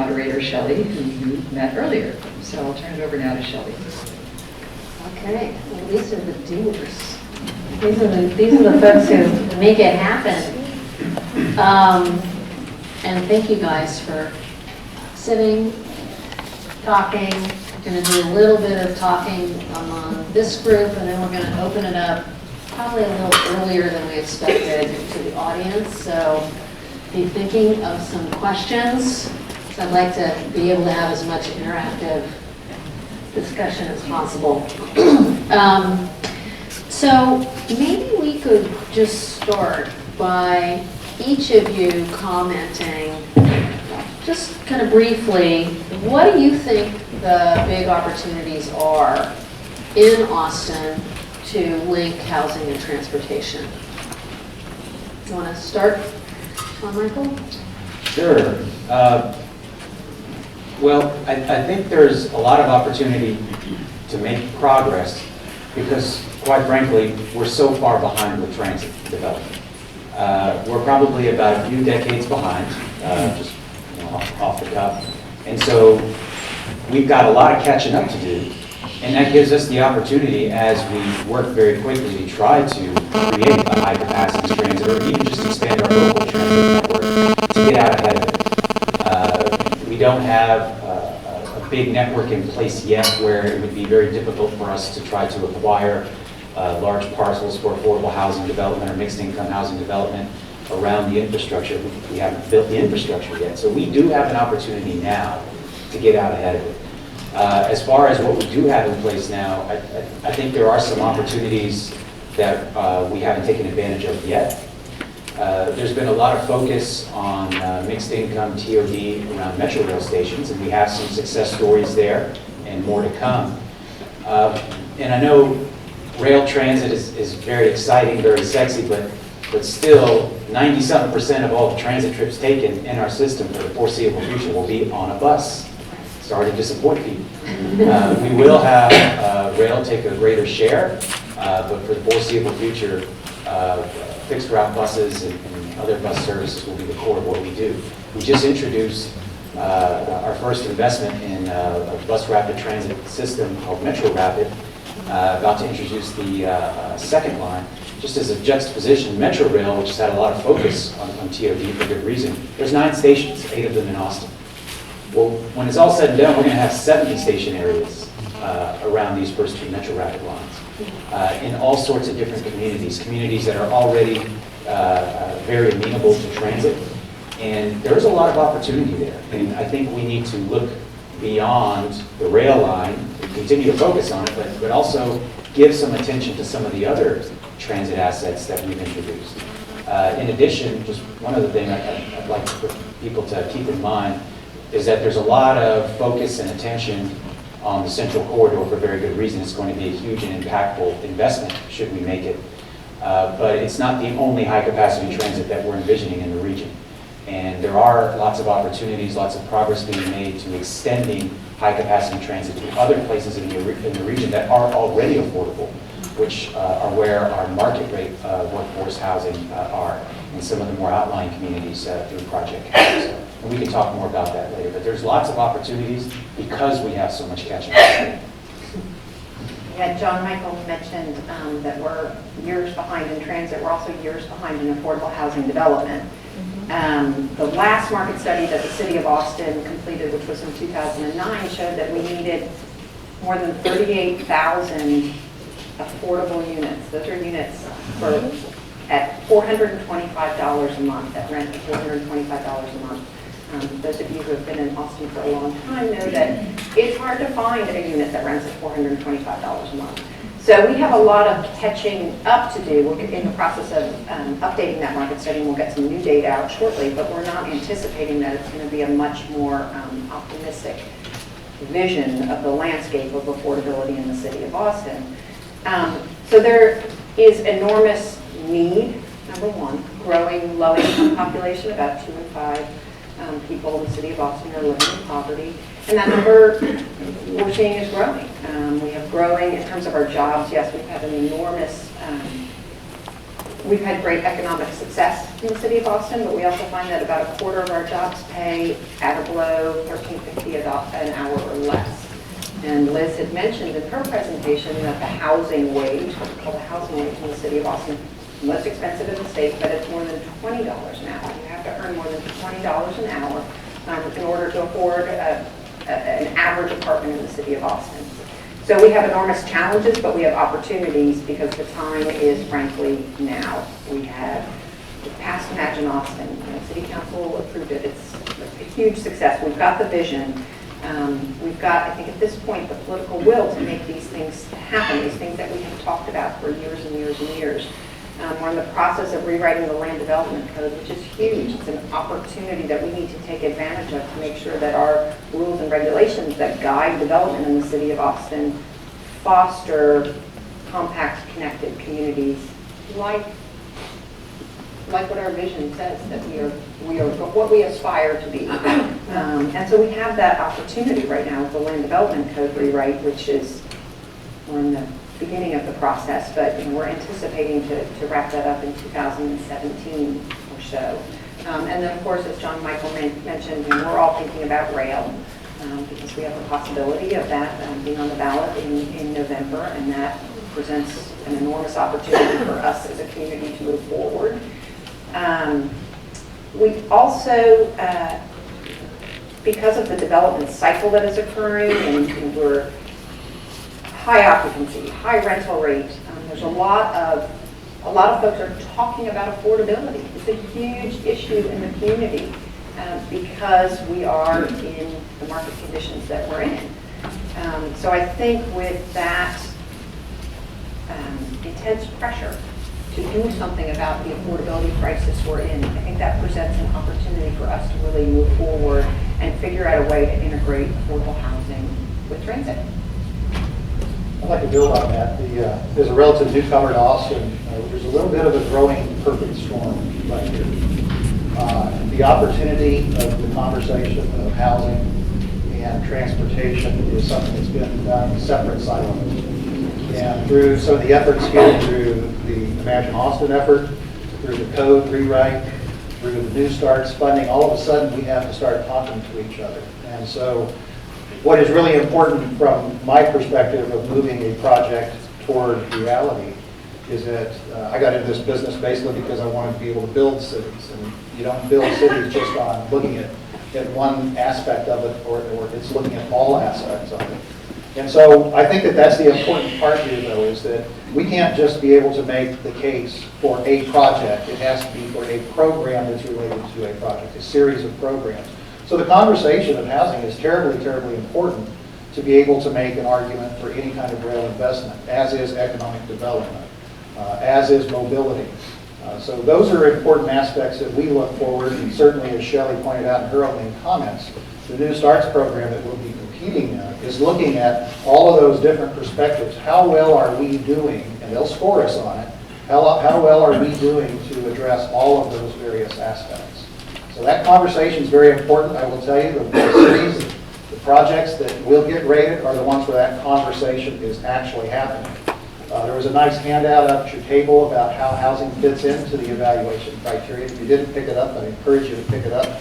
moderator, Shelley, who you met earlier. So I'll turn it over now to Shelley. Okay, well, these are the doers. These are the folks who make it happen. And thank you guys for sitting, talking. We're going to do a little bit of talking among this group, and then we're going to open it up probably a little earlier than we expected to the audience. So be thinking of some questions. So I'd like to be able to have as much interactive discussion as possible. So maybe we could just start by each of you commenting, just kind of briefly, what do you think the big opportunities are in Austin to link housing and transportation? You want to start, Sean Michael? Sure. Well, I think there's a lot of opportunity to make progress because, quite frankly, we're so far behind with transit development. We're probably about a few decades behind, just off the cuff. And so we've got a lot of catching up to do. And that gives us the opportunity, as we work very quickly to try to create a high-capacity transit, or even just expand our local transit network, to get out ahead of it. We don't have a big network in place yet where it would be very difficult for us to try to acquire large parcels for affordable housing development or mixed-income housing development around the infrastructure. We haven't built the infrastructure yet. So we do have an opportunity now to get out ahead of it. As far as what we do have in place now, I think there are some opportunities that we haven't taken advantage of yet. There's been a lot of focus on mixed income TOD around Metro Rail stations, and we have some success stories there and more to come. And I know rail transit is very exciting, very sexy, but still 97% of all the transit trips taken in our system for the foreseeable future will be on a bus. Sorry to disappoint people. We will have rail take a greater share, but for the foreseeable future, fixed route buses and other bus services will be the core of what we do. We just introduced our first investment in a bus rapid transit system called Metro Rapid, about to introduce the second line. Just as a juxtaposition, Metro Rail, which has had a lot of focus on TOD for good reason, there's 9 stations, 8 of them in Austin. Well, when it's all said and done, we're going to have 70 station areas around these first 2 Metro Rapid lines in all sorts of different communities that are already very amenable to transit. And there's a lot of opportunity there. And I think we need to look beyond the rail line, continue to focus on it, but also give some attention to some of the other transit assets that we've introduced. In addition, just one other thing I'd like for people to keep in mind is that there's a lot of focus and attention on the Central Corridor for very good reason. It's going to be a huge and impactful investment should we make it. But it's not the only high-capacity transit that we're envisioning in the region. And there are lots of opportunities, lots of progress being made to extending high-capacity transit to other places in the region that are already affordable, which are where our market rate workforce housing are in some of the more outlying communities through Project Campus. And we can talk more about that later. But there's lots of opportunities because we have so much catching up. Yeah, John Michael mentioned that we're years behind in transit. We're also years behind in affordable housing development. The last market study that the city of Austin completed, which was in 2009, showed that we needed more than 38,000 affordable units. Those are units at $425 a month, at rent of $425 a month. Those of you who have been in Austin for a long time know that it's hard to find a unit that rents at $425 a month. So we have a lot of catching up to do. We're in the process of updating that market study, and we'll get some new data out shortly, but we're not anticipating that it's going to be a much more optimistic vision of the landscape of affordability in the city of Austin. So there is enormous need, number one, growing low-income population, about 2 in 5 people in the city of Austin are living in poverty, and that number we're seeing is growing. We have growing in terms of our jobs. Yes, we've had an enormous We've had great economic success in the city of Austin, but we also find that about a quarter of our jobs pay at or below $13.50 an hour or less. And Liz had mentioned in her presentation that the housing wage, what we call the housing wage in the city of Austin, is the most expensive in the state, but it's more than $20 an hour. You have to earn more than $20 an hour in order to afford an average apartment in the city of Austin. So we have enormous challenges, but we have opportunities because the time is frankly now. We passed Imagine Austin. City Council approved it. It's a huge success. We've got the vision. We've got, I think at this point, the political will to make these things happen, these things that we have talked about for years and years and years. We're in the process of rewriting the land development code, which is huge. It's an opportunity that we need to take advantage of to make sure that our rules and regulations that guide development in the city of Austin foster compact, connected communities like what our vision says, that we are what we aspire to be. And so we have that opportunity right now with the land development code rewrite, which is, we're in the beginning of the process, but we're anticipating to wrap that up in 2017 or so. And then, of course, as John Michael mentioned, we're all thinking about rail because we have a possibility of that being on the ballot in November, and that presents an enormous opportunity for us as a community to move forward. We also, because of the development cycle that is occurring, and we're high occupancy, high rental rate. There's a lot of folks are talking about affordability. It's a huge issue in the community because we are in the market conditions that we're in. So I think with that intense pressure to do something about the affordability crisis we're in, I think that presents an opportunity for us to really move forward and figure out a way to integrate affordable housing with transit. I'd like to build on that. As a relative newcomer to Austin, there's a little bit of a growing perfect storm right here. The opportunity of the conversation of housing and transportation is something that's been done in separate silos. And through some of the efforts here, through the Imagine Austin effort, through the code rewrite, through the New Starts funding, all of a sudden we have to start talking to each other. And so what is really important from my perspective of moving a project toward reality is that I got into this business basically because I wanted to be able to build cities. And you don't build cities just on looking at one aspect of it, or it's looking at all aspects of it. And so I think that that's the important part here, though, is that we can't just be able to make the case for a project. It has to be for a program that's related to a project, a series of programs. So the conversation of housing is terribly, terribly important to be able to make an argument for any kind of rail investment, as is economic development, as is mobility. So those are important aspects that we look forward, and certainly as Shelley pointed out in her opening comments, the New Starts program that we'll be competing in is looking at all of those different perspectives. How well are we doing, and they'll score us on it, how well are we doing to address all of those various aspects? So that conversation is very important. I will tell you, the cities, the projects that will get rated are the ones where that conversation is actually happening. There was a nice handout up at your table about how housing fits into the evaluation criteria. If you didn't pick it up, I encourage you to pick it up,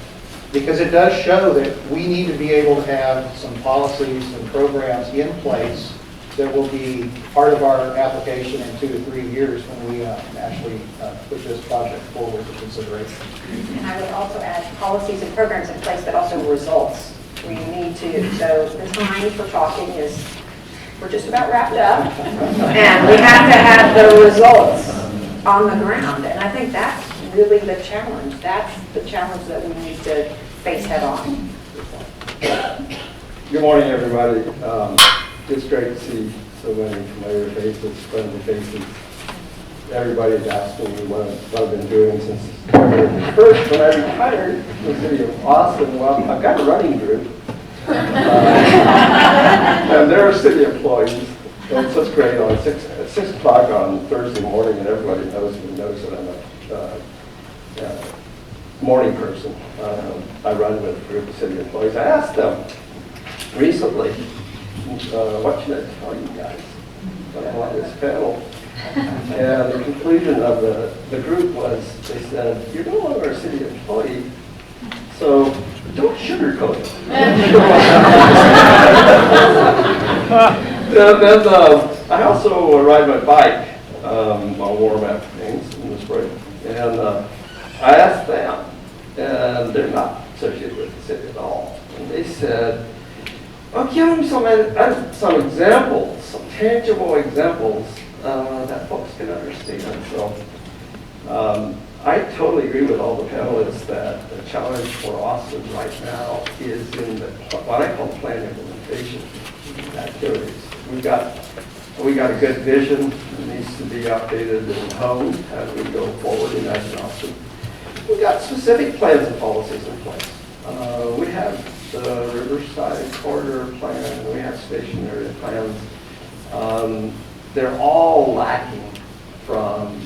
because it does show that we need to be able to have some policies and programs in place that will be part of our application in 2 to 3 years when we actually put this project forward for consideration. And I would also add policies and programs in place, but also results. We need to, so the time for talking is, we're just about wrapped up, and we have to have the results on the ground. And I think that's really the challenge. That's the challenge that we need to face head on. Good morning, everybody. It's great to see so many familiar faces, friendly faces. Everybody's asking me what I've been doing since first when I retired from the city of Austin. Well, I've got a running group. And they're city employees. And it's just great on 6 o'clock on Thursday morning, and everybody knows that I'm a morning person. I run with a group of city employees. I asked them recently, what should I tell you guys on this panel? And the conclusion of the group was, they said, you're no longer a city employee, so don't sugarcoat it. And then I also ride my bike on warm afternoons in the spring. And I asked them, and they're not associated with the city at all. And they said, well, give them some examples, some tangible examples that folks can understand. So I totally agree with all the panelists that the challenge for Austin right now is in the, what I call plan implementation activities. We got a good vision that needs to be updated and honed as we go forward in Austin. We've got specific plans and policies in place. We have the Riverside Corridor Plan, we have station area plans. They're all lacking from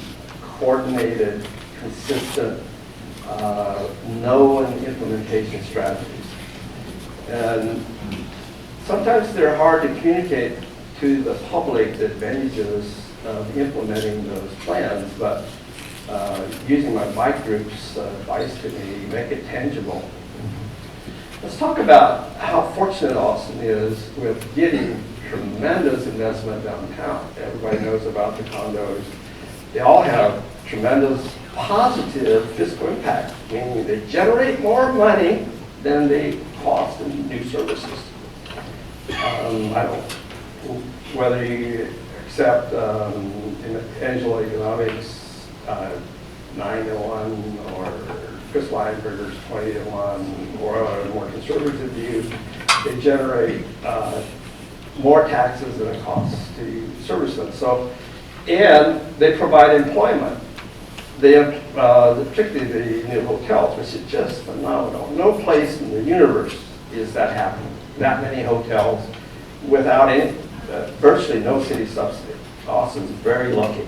coordinated, consistent, known implementation strategies. And sometimes they're hard to communicate to the public the advantages of implementing those plans, but using my bike group's advice to me, make it tangible. Let's talk about how fortunate Austin is with getting tremendous investment downtown. Everybody knows about the condos. They all have tremendous positive fiscal impact, meaning they generate more money than they cost in new services. I don't, whether you accept Angelo Economics 9-1 or Chris Weinberger's 20-1 or a more conservative view, they generate more taxes than it costs to service them. So, and they provide employment. They particularly the new hotels, which is just phenomenal. No place in the universe is that happening. That many hotels without any, virtually no city subsidy. Austin's very lucky.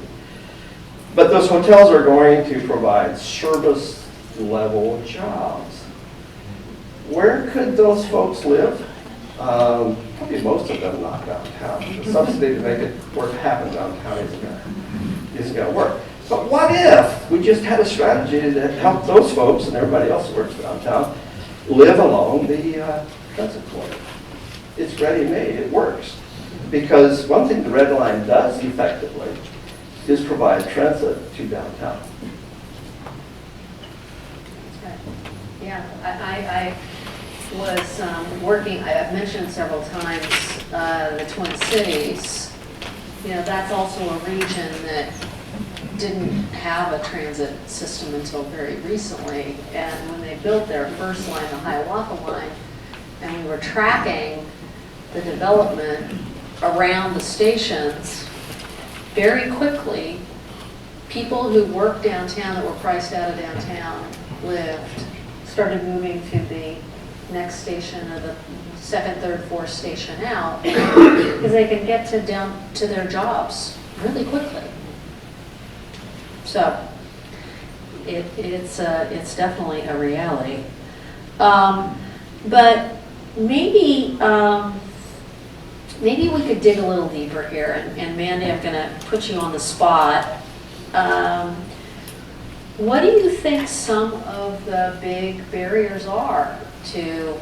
But those hotels are going to provide service level jobs. Where could those folks live? Probably most of them not downtown. The subsidy to make it work happen downtown isn't going to work. But what if we just had a strategy that helped those folks and everybody else who works downtown live along the transit corridor? It's ready-made. It works. Because one thing the Red Line does effectively is provide transit to downtown. Yeah, I was working, I've mentioned several times the Twin Cities. You know, that's also a region that didn't have a transit system until very recently. And when they built their first line, the Hiawatha Line, and we were tracking the development around the stations, very quickly, people who worked downtown that were priced out of downtown started moving to the next station or the second, third, fourth station out because they can get down to their jobs really quickly. So it's definitely a reality. But maybe maybe we could dig a little deeper here. And Mandy, I'm going to put you on the spot. What do you think some of the big barriers are to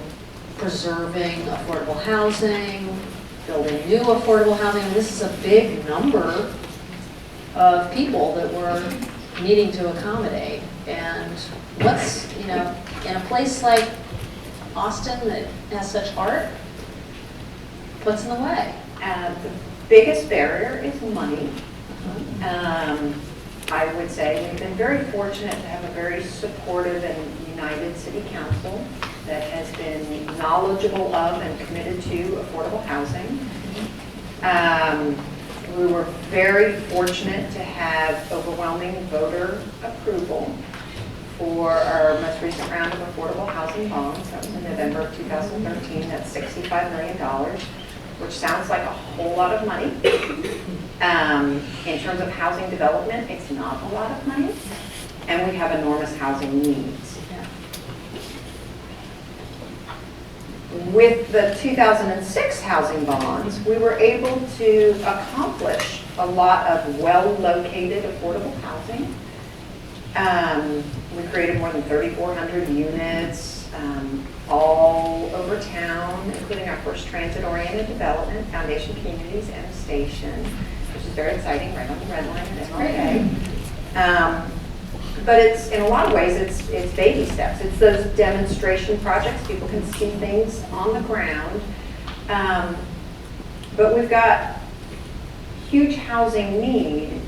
preserving affordable housing, building new affordable housing? This is a big number of people that we're needing to accommodate. And what's, you know, in a place like Austin that has such heart, what's in the way? The biggest barrier is money. I would say we've been very fortunate to have a very supportive and united city council that has been knowledgeable of and committed to affordable housing. We were very fortunate to have overwhelming voter approval for our most recent round of affordable housing bonds. That was in November of 2013. That's $65 million, which sounds like a whole lot of money. In terms of housing development, it's not a lot of money, and we have enormous housing needs. With the 2006 housing bonds, we were able to accomplish a lot of well-located affordable housing. We created more than 3,400 units all over town, including our first transit-oriented development, Foundation Communities and Station, which is very exciting, right on the red line at MLK. But it's, in a lot of ways, it's baby steps. It's those demonstration projects. People can see things on the ground. But we've got huge housing need,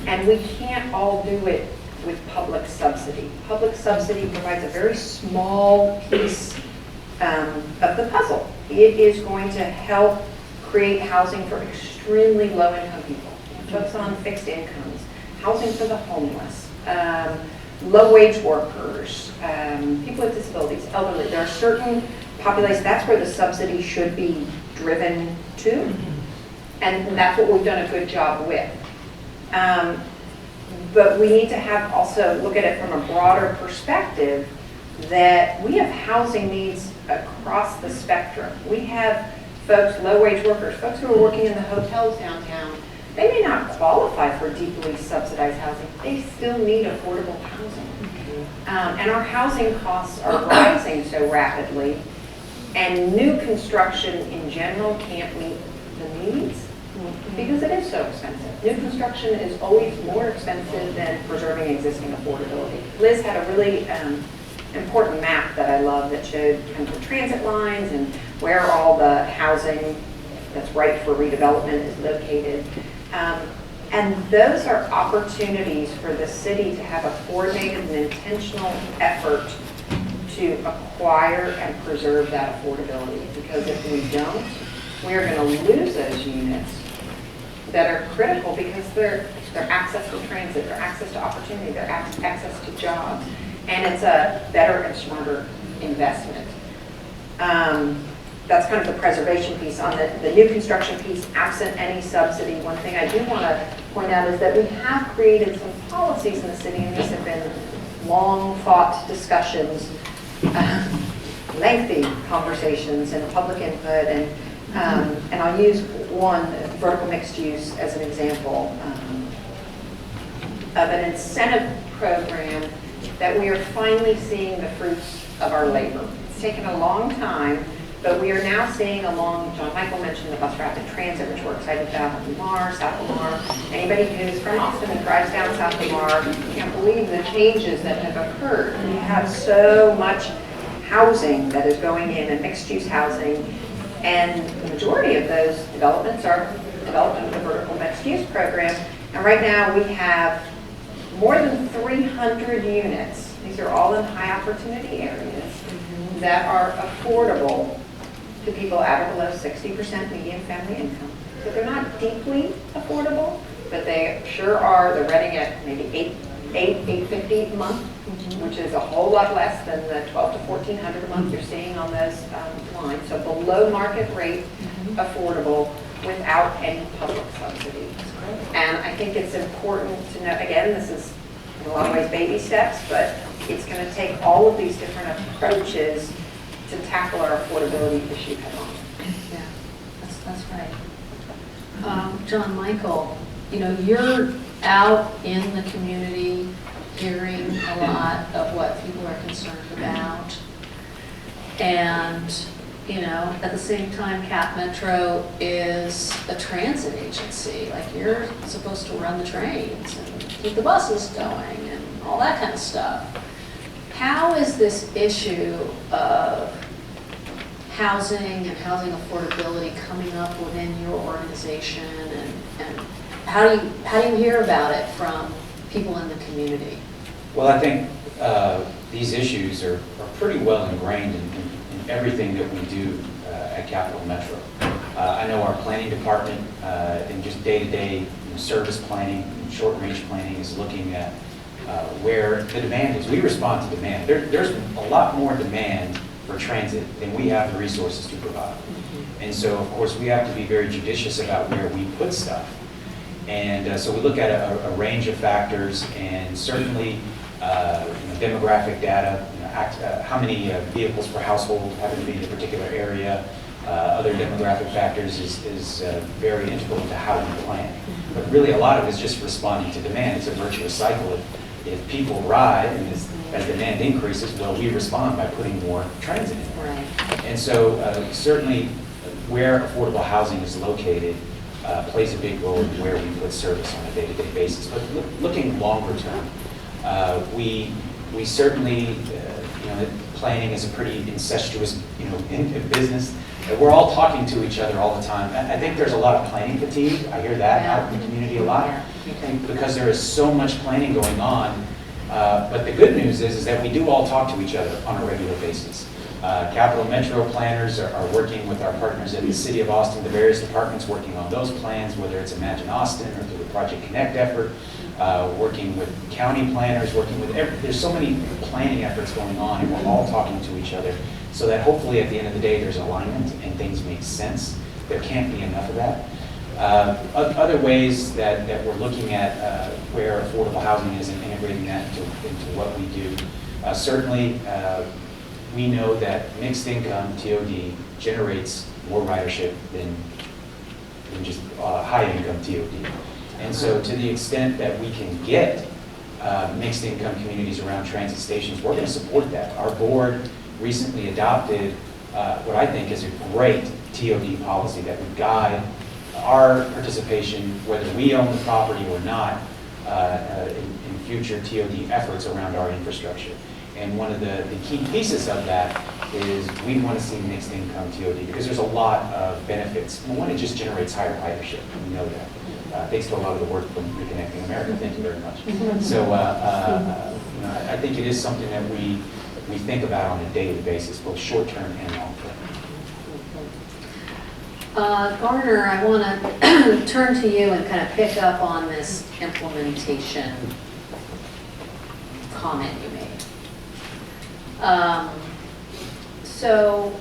and we can't all do it with public subsidy. Public subsidy provides a very small piece of the puzzle. It is going to help create housing for extremely low-income people, folks on fixed incomes, housing for the homeless, low-wage workers, people with disabilities, elderly. There are certain populations, that's where the subsidy should be driven to, and that's what we've done a good job with. But we need to have also look at it from a broader perspective that we have housing needs across the spectrum. We have folks, low-wage workers, folks who are working in the hotels downtown. They may not qualify for deeply subsidized housing. They still need affordable housing. And our housing costs are rising so rapidly, and new construction in general can't meet the needs because it is so expensive. New construction is always more expensive than preserving existing affordability. Liz had a really important map that I love that showed kind of the transit lines and where all the housing that's right for redevelopment is located. And those are opportunities for the city to have a coordinated and intentional effort to acquire and preserve that affordability. Because if we don't, we're going to lose those units that are critical because they're access to transit, their access to opportunity, their access to jobs. And it's a better and smarter investment. That's kind of the preservation piece. On the new construction piece, absent any subsidy, one thing I do want to point out is that we have created some policies in the city, and these have been long fought discussions, lengthy conversations and public input, and I'll use one, vertical mixed use, as an example of an incentive program that we are finally seeing the fruits of our labor. It's taken a long time, but we are now seeing along, John Michael mentioned the bus rapid transit, which we're excited about, Lamar, South Lamar. Anybody who's from Austin and drives down South Lamar can't believe the changes that have occurred. We have so much housing that is going in, and mixed-use housing, and the majority of those developments are developed under the vertical mixed-use program. And right now we have more than 300 units. These are all in high-opportunity areas that are affordable to people at or below 60% median family income. So they're not deeply affordable, but they sure are. They're renting at maybe $850 a month, which is a whole lot less than the $1,200 to $1,400 a month you're seeing on those lines. So below market rate, affordable, without any public subsidy. And I think it's important to know, again, this is in a lot of ways baby steps, but it's going to take all of these different approaches to tackle our affordability issue head on. Yeah, that's right. John Michael, you know, you're out in the community hearing a lot of what people are concerned about. And, you know, at the same time, Cap Metro is a transit agency. Like, you're supposed to run the trains and keep the buses going and all that kind of stuff. How is this issue of housing and housing affordability coming up within your organization, and how do you hear about it from people in the community? Well, I think these issues are pretty well ingrained in everything that we do at Capital Metro. I know our planning department in just day-to-day service planning and short-range planning is looking at where the demand is. We respond to demand. There's a lot more demand for transit than we have the resources to provide. And so, of course, we have to be very judicious about where we put stuff. And so we look at a range of factors, and certainly demographic data, how many vehicles per household happen to be in a particular area, other demographic factors is very integral to how we plan. But really, a lot of it is just responding to demand. It's a virtuous cycle. If people ride and as demand increases, well, we respond by putting more transit in. Right. And so certainly where affordable housing is located plays a big role in where we put service on a day-to-day basis. But looking longer term, we certainly, planning is a pretty incestuous, business. We're all talking to each other all the time. I think there's a lot of planning fatigue. I hear that out in the community a lot. Because there is so much planning going on. But the good news is that we do all talk to each other on a regular basis. Capital Metro planners are working with our partners at the City of Austin, the various departments working on those plans, whether it's Imagine Austin or through the Project Connect effort, working with county planners, working with there's so many planning efforts going on, and we're all talking to each other so that hopefully at the end of the day there's alignment and things make sense. There can't be enough of that. Other ways that we're looking at where affordable housing is and integrating that into what we do. Certainly, we know that mixed income TOD generates more ridership than just high income TOD. And so to the extent that we can get mixed income communities around transit stations, we're going to support that. Our board recently adopted what I think is a great TOD policy that would guide our participation, whether we own the property or not, in future TOD efforts around our infrastructure. And one of the key pieces of that is we want to see mixed income TOD because there's a lot of benefits. One, it just generates higher ridership. We know that. Thanks to a lot of the work from Reconnecting America. Thank you very much. So I think it is something that we think about on a daily basis, both short term and long term. Garner, I want to turn to you and kind of pick up on this implementation comment you made. So,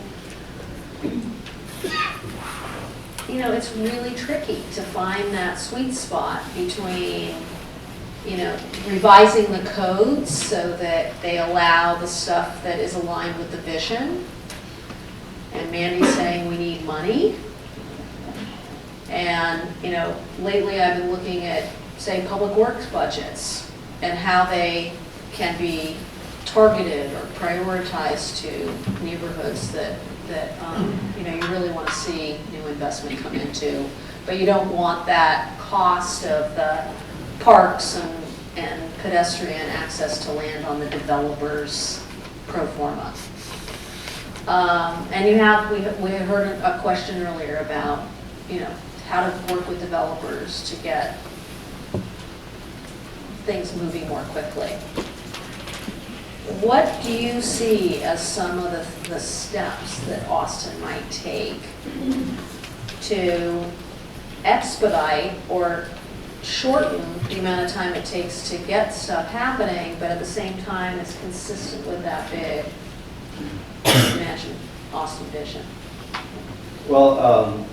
it's really tricky to find that sweet spot between, revising the codes so that they allow the stuff that is aligned with the vision, and Mandy's saying we need money. And, lately I've been looking at, say, public works budgets and how they can be targeted or prioritized to neighborhoods that you really want to see new investment come into. But you don't want that cost of the parks and pedestrian access to land on the developer's pro forma. And we heard a question earlier about, how to work with developers to get things moving more quickly. What do you see as some of the steps that Austin might take to expedite or shorten the amount of time it takes to get stuff happening, but at the same time is consistent with that big Imagine Austin vision? Well,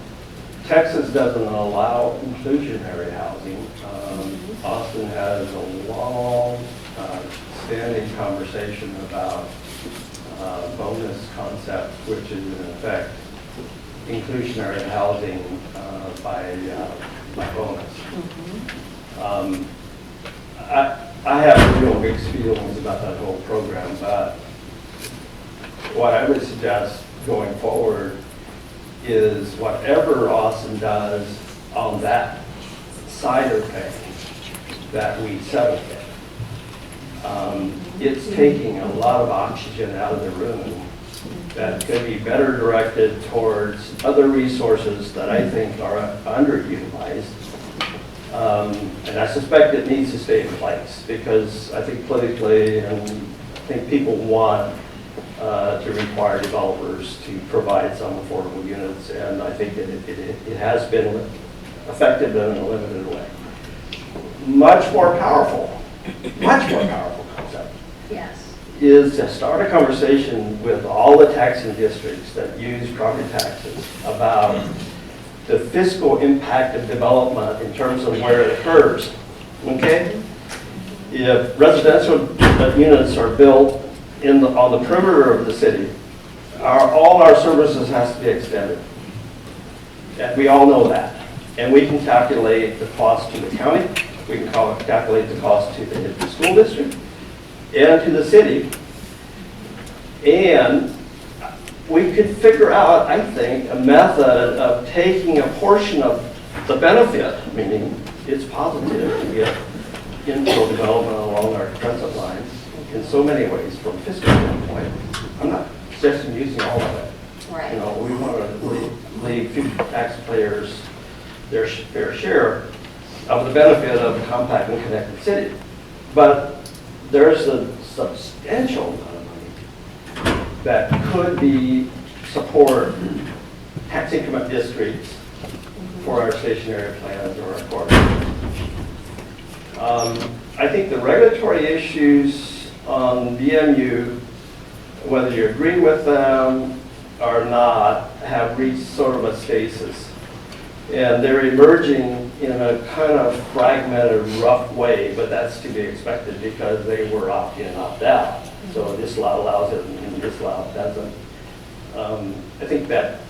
Texas doesn't allow inclusionary housing. Austin has a long standing conversation about bonus concept, which is in effect inclusionary housing by bonus. I have real mixed feelings about that whole program, but what I would suggest going forward is whatever Austin does on that side of things that we settle with. It's taking a lot of oxygen out of the room that could be better directed towards other resources that I think are underutilized. And I suspect it needs to stay in place because I think politically, and I think people want to require developers to provide some affordable units, and I think that it has been effective in a limited way. Much more powerful concept Yes. is to start a conversation with all the taxing districts that use property taxes about the fiscal impact of development in terms of where it occurs, okay? If residential units are built on the perimeter of the city, all our services has to be extended. And we all know that. And we can calculate the cost to the county, we can calculate the cost to the school district, and to the city. And we could figure out, I think, a method of taking a portion of the benefit, meaning it's positive to get infill development along our transit lines in so many ways from a fiscal standpoint. I'm not suggesting using all of it. Right. You know, we want to leave future taxpayers their fair share of the benefit of a compact and connected city. But there's a substantial amount of money that could be support tax increment districts for our stationary plans or our corridors. I think the regulatory issues on BMU, whether you agree with them or not, have reached sort of a stasis. And they're emerging in a kind of fragmented, rough way, but that's to be expected because they were opt-in, opt-out. So this law allows it and this law doesn't. I think that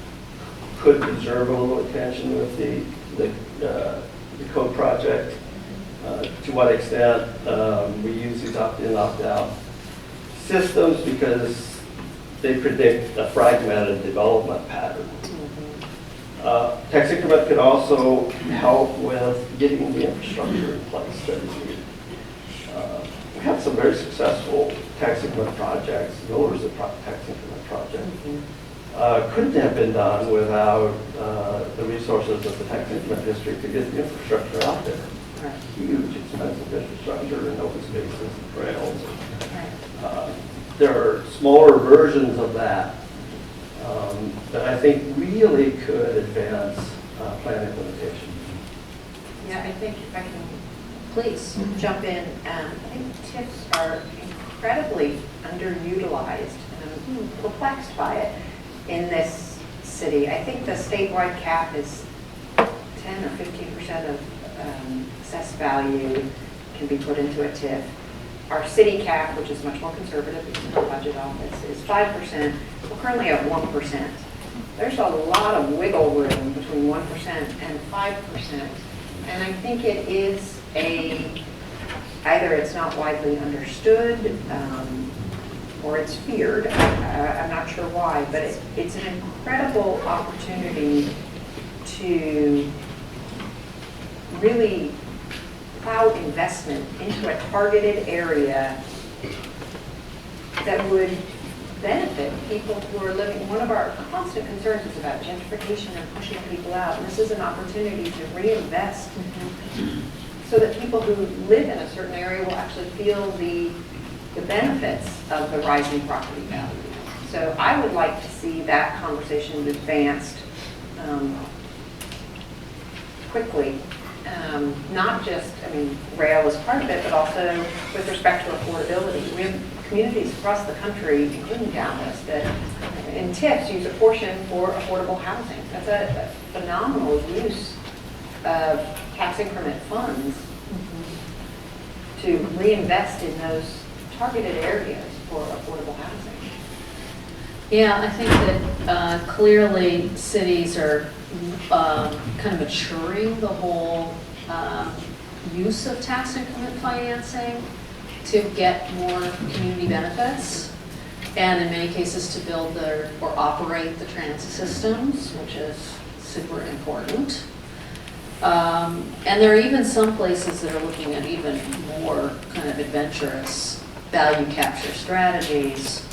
could deserve a little attention with the code project. To what extent we use these opt-in, opt-out systems because they predict a fragmented development pattern. Tax increment could also help with getting the infrastructure in place that is needed. We have some very successful tax increment projects, builders of tax increment projects. Couldn't have been done without the resources of the tax increment district to get the infrastructure out there. Right. Huge expensive infrastructure and open spaces and trails. Right. There are smaller versions of that that I think really could advance plan implementation. Yeah, I think if I can Please. jump in, I think TIFs are incredibly underutilized, and I'm perplexed by it in this city. I think the statewide cap is 10 or 15% of assessed value can be put into a TIF. Our city cap, which is much more conservative, because it's not a budget office, is 5%. We're currently at 1%. There's a lot of wiggle room between 1% and 5%. And I think it is either it's not widely understood or it's feared. I'm not sure why, but it's an incredible opportunity to really plow investment into a targeted area that would benefit people who are living. One of our constant concerns is about gentrification and pushing people out. And this is an opportunity to reinvest so that people who live in a certain area will actually feel the benefits of the rising property value. So I would like to see that conversation advanced quickly. Not just, I mean, rail is part of it, but also with respect to affordability. We have communities across the country, including Dallas, that in TIFs use a portion for affordable housing. That's a phenomenal use of tax increment funds to reinvest in those targeted areas for affordable housing. Yeah, I think that clearly cities are kind of maturing the whole use of tax increment financing to get more community benefits, and in many cases to build or operate the transit systems, which is super important. And there are even some places that are looking at even more kind of adventurous value capture strategies,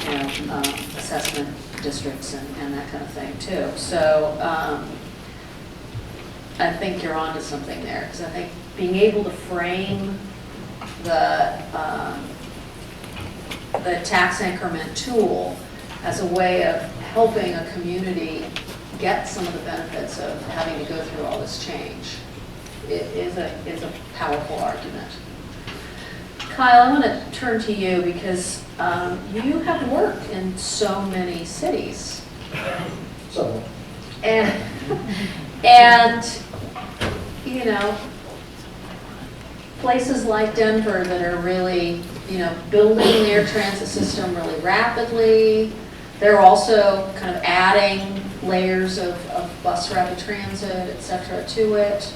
you know, assessment districts and that kind of thing too. So I think you're onto something there, because I think being able to frame the tax increment tool as a way of helping a community get some of the benefits of having to go through all this change is a powerful argument. Kyle, I want to turn to you because you have worked in so many cities. So, And you know, places like Denver that are really, you know, building their transit system really rapidly, They're also kind of adding layers of bus rapid transit, et cetera, to it.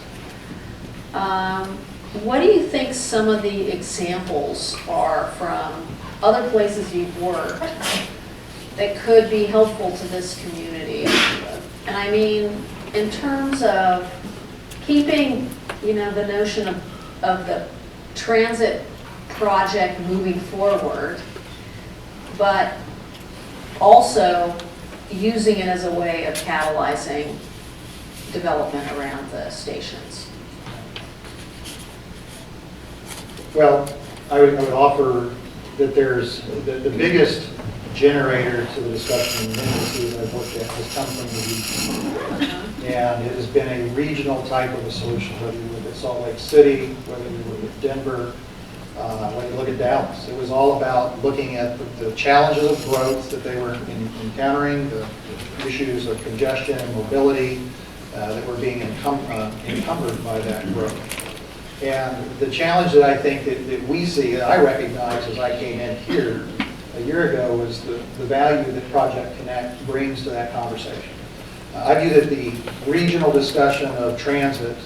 What do you think some of the examples are from other places you've worked that could be helpful to this community? And I mean, in terms of keeping, you know, the notion of the transit project moving forward, but also using it as a way of catalyzing development around the stations. Well, I would offer that there's, the biggest generator to the discussion in many cities I've worked at has come from the region. And it has been a regional type of a solution, whether you look at Salt Lake City, whether you look at Denver, when you look at Dallas. It was all about looking at the challenges of growth that they were encountering, the issues of congestion and mobility that were being encumbered by that growth. And the challenge that I think that we see, that I recognize as I came in here a year ago, was the value that Project Connect brings to that conversation. I view that the regional discussion of transit,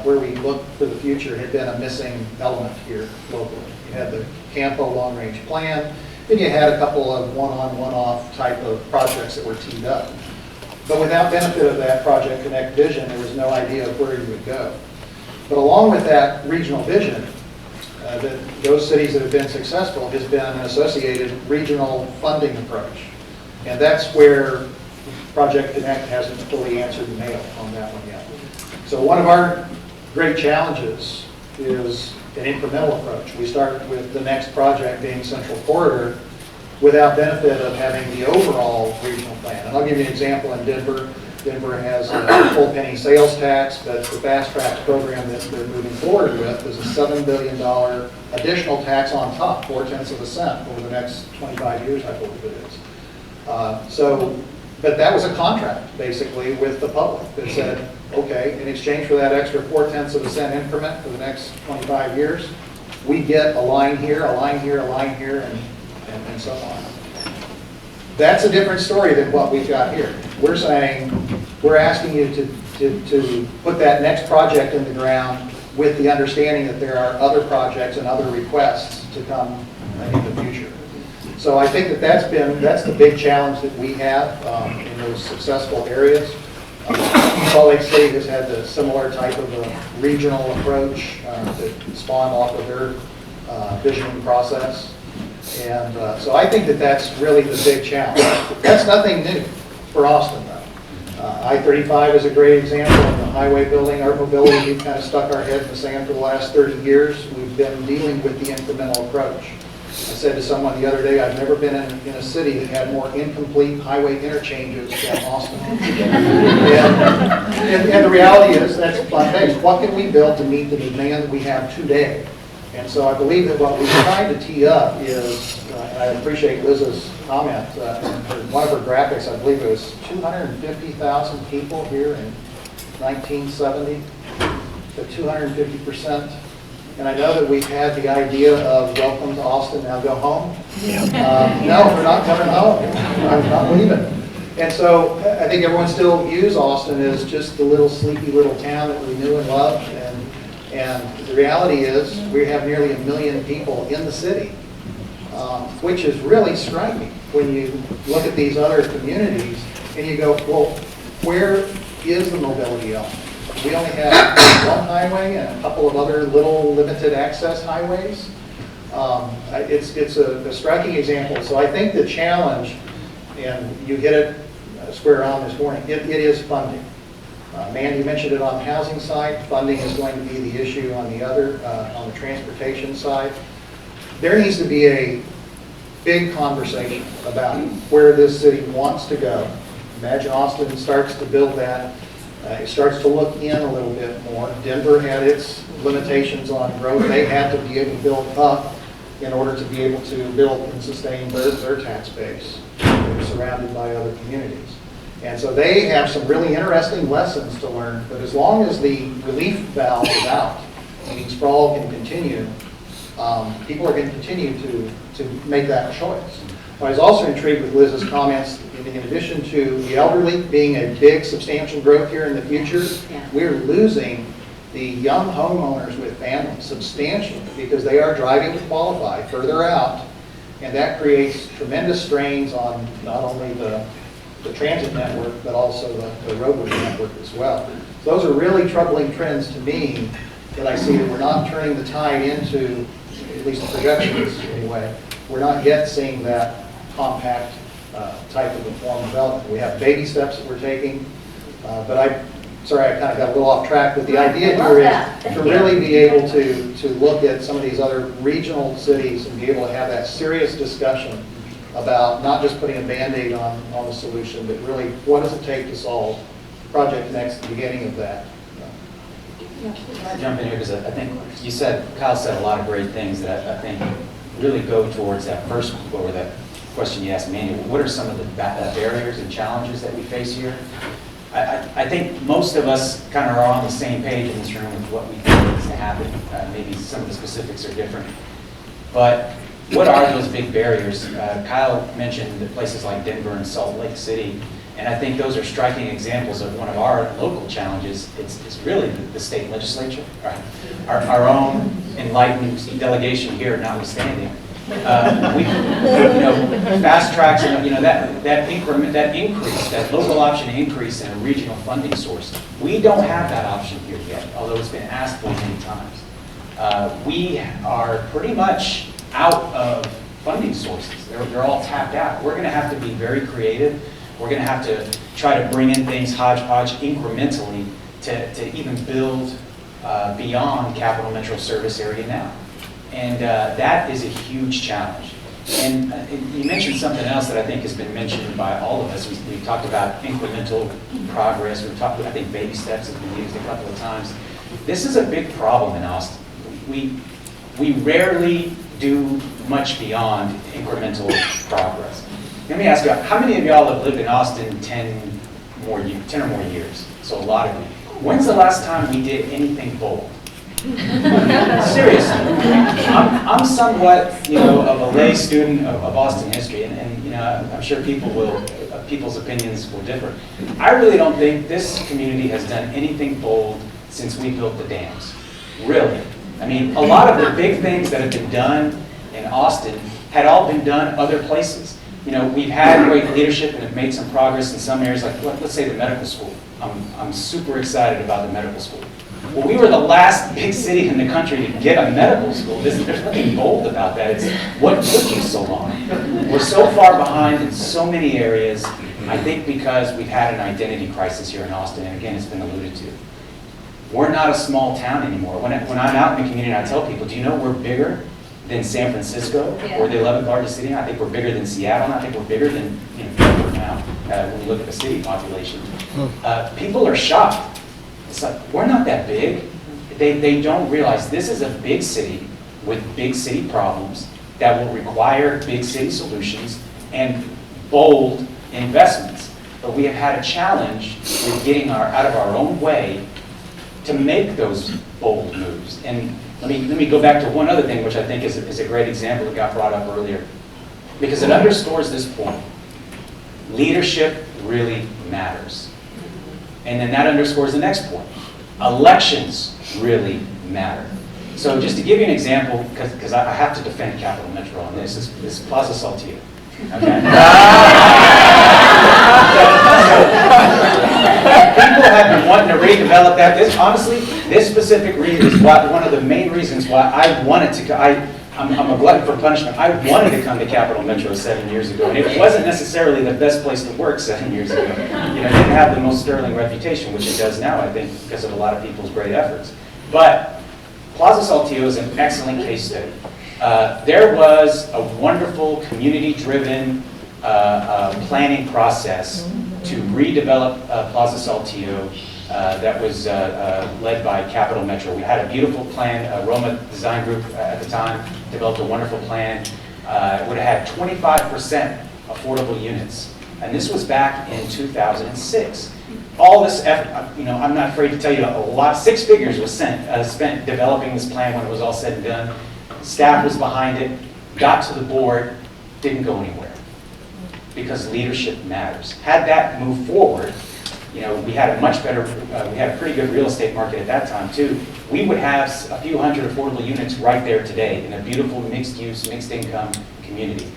where we look for the future, had been a missing element here locally. You had the Campo long-range plan, then you had a couple of one-on, one-off type of projects that were teed up. But without benefit of that Project Connect vision, there was no idea of where you would go. But along with that regional vision, those cities that have been successful has been an associated regional funding approach. And that's where Project Connect hasn't fully answered the mail on that one yet. So one of our great challenges is an incremental approach. We start with the next project being Central Corridor without benefit of having the overall regional plan. And I'll give you an example in Denver. Denver has a full penny sales tax, but the Fast Track program that they're moving forward with is a $7 billion additional tax on top, 0.4 cents over the next 25 years, I believe it is. But that was a contract, basically, with the public that said, okay, in exchange for that extra 0.4 cent increment for the next 25 years, we get a line here, a line here, a line here, and so on. That's a different story than what we've got here. We're saying, we're asking you to put that next project in the ground with the understanding that there are other projects and other requests to come in the future. So I think that's the big challenge that we have in those successful areas. Salt Lake City has had a similar type of a regional approach that spawned off of their visioning process. And so I think that's really the big challenge. That's nothing new for Austin, though. I-35 is a great example of the highway building. Our mobility, we've kind of stuck our head in the sand for the last 30 years. We've been dealing with the incremental approach. I said to someone the other day, I've never been in a city that had more incomplete highway interchanges than Austin. and the reality is, that's plant-based. What can we build to meet the demand that we have today? And so I believe that what we're trying to tee up is, and I appreciate Liz's comment, one of her graphics, I believe it was 250,000 people here in 1970, so 250%. And I know that we've had the idea of welcome to Austin, now go home. No, we're not coming home. I'm not leaving. And so I think everyone still views Austin as just the little sleepy little town that we knew and loved. And the reality is we have nearly 1 million people in the city, which is really striking when you look at these other communities and you go, well, where is the mobility element? We only have one highway and a couple of other little limited access highways. It's a striking example. So I think the challenge, and you hit it square on this morning, it is funding. Mandy mentioned it on the housing side. Funding is going to be the issue on the on the transportation side. There needs to be a big conversation about where this city wants to go. Imagine Austin starts to build that. It starts to look in a little bit more. Denver had its limitations on growth. They had to be able to build up in order to be able to build and sustain their tax base. They were surrounded by other communities. And so they have some really interesting lessons to learn, but as long as the relief valve is out, meaning sprawl can continue, people are going to continue to make that choice. I was also intrigued with Liz's comments, in addition to the elderly being a big substantial growth here in the future, Yeah. we're losing the young homeowners with families substantially because they are driving to qualify further out, and that creates tremendous strains on not only the transit network, but also the roadway network as well. So those are really troubling trends to me that I see that we're not turning the tide into, at least the projections anyway, we're not yet seeing that compact type of a form development. We have baby steps that we're taking, but sorry, I kind of got a little off track, but the idea I love here that. is Thank to you. really be able to look at some of these other regional cities and be able to have that serious discussion about not just putting a Band-Aid on a solution, but really what does it take to solve Project Next, the beginning of that. I'll jump in here because I think Kyle said a lot of great things that I think really go towards that first, or that question you asked me. What are some of the barriers and challenges that we face here? I think most of us kind of are on the same page in this room with what we think needs to happen. Maybe some of the specifics are different. But what are those big barriers? Kyle mentioned the places like Denver and Salt Lake City, and I think those are striking examples of one of our local challenges. It's really the state legislature, our own enlightened delegation here notwithstanding. Fast tracks, that increment, that increase, that local option increase in a regional funding source. We don't have that option here yet, although it's been asked for many times. We are pretty much out of funding sources. They're all tapped out. We're going to have to be very creative. We're going to have to try to bring in things hodgepodge incrementally to even build beyond Capital Metro service area now. And that is a huge challenge. And you mentioned something else that I think has been mentioned by all of us. We talked about incremental progress. We've talked about, I think, baby steps have been used a couple of times. This is a big problem in Austin. We rarely do much beyond incremental progress. Let me ask you, how many of y'all have lived in Austin 10 or more years? So a lot of you. When's the last time we did anything bold? Seriously, I'm somewhat, of a lay student of Austin history, and I'm sure people's opinions will differ. I really don't think this community has done anything bold since we built the dams. Really, I mean, a lot of the big things that have been done in Austin had all been done other places. We've had great leadership and have made some progress in some areas, like let's say the medical school. I'm super excited about the medical school. Well, we were the last big city in the country to get a medical school. There's nothing bold about that. It's what took you so long. We're so far behind in so many areas, I think because we've had an identity crisis here in Austin, and again, it's been alluded to. We're not a small town anymore. When I'm out in the community, I tell people, do you know we're bigger than San Francisco? Yeah. We're the 11th largest city. I think we're bigger than Seattle, and I think we're bigger than Denver now, when you look at the city population. People are shocked. It's like, we're not that big. They don't realize this is a big city with big city problems that will require big city solutions and bold investments. But we have had a challenge with getting out of our own way to make those bold moves. And let me go back to one other thing, which I think is a great example that got brought up earlier, because it underscores this point. Leadership really matters. And then that underscores the next point. Elections really matter. So just to give you an example, because I have to defend Capital Metro on this is Plaza Saltillo. Okay? People have been wanting to redevelop that. Honestly, this specific reason is one of the main reasons why I wanted to. I'm a glutton for punishment. I wanted to come to Capital Metro 7 years ago, and it wasn't necessarily the best place to work 7 years ago. It didn't have the most sterling reputation, which it does now, I think, because of a lot of people's great efforts. But Plaza Saltillo is an excellent case study. There was a wonderful community-driven planning process to redevelop Plaza Saltillo that was led by Capital Metro. We had a beautiful plan. Roma Design Group at the time developed a wonderful plan. It would have had 25% affordable units. And this was back in 2006. All this effort, I'm not afraid to tell you, a lot, 6 figures was spent developing this plan when it was all said and done. Staff was behind it, got to the board, didn't go anywhere. because leadership matters. Had that moved forward, you know, we had a much better, we had a pretty good real estate market at that time too. We would have a few hundred affordable units right there today in a beautiful mixed-use, mixed-income community.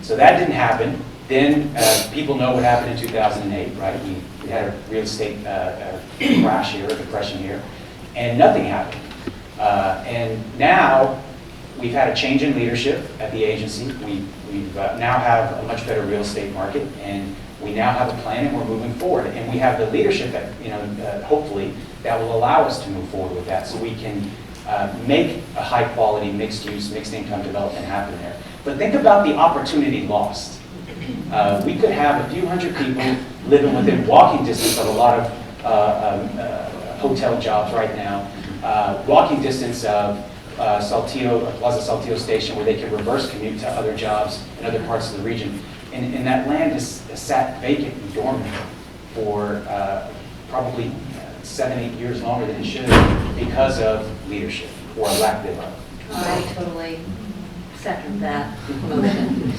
So that didn't happen. Then people know what happened in 2008, right? We had a real estate crash here, a depression here, and nothing happened. And now we've had a change in leadership at the agency. We now have a much better real estate market, and we now have a plan, and we're moving forward. And we have the leadership that, you know, hopefully, that will allow us to move forward with that, so we can make a high-quality, mixed-use, mixed-income development happen there. But think about the opportunity lost. We could have a few hundred people living within walking distance of a lot of hotel jobs right now, walking distance of Plaza Saltillo Station, where they can reverse commute to other jobs in other parts of the region. And that land has sat vacant and dormant for probably 7-8 years longer than it should because of leadership or lack thereof. I totally second that motion.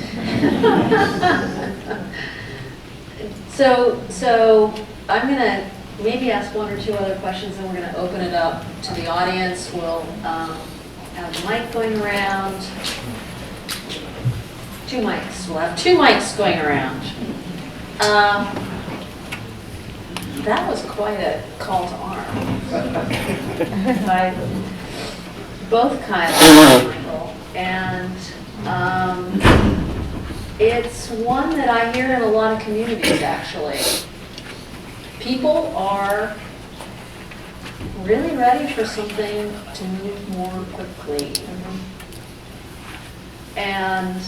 So I'm gonna maybe ask one or two other questions, and we're gonna open it up to the audience. We'll have a mic going around. 2 mics. We'll have 2 mics going around. That was quite a call to arms. By both kinds of people. And it's one that I hear in a lot of communities, actually. People are really ready for something to move more quickly. And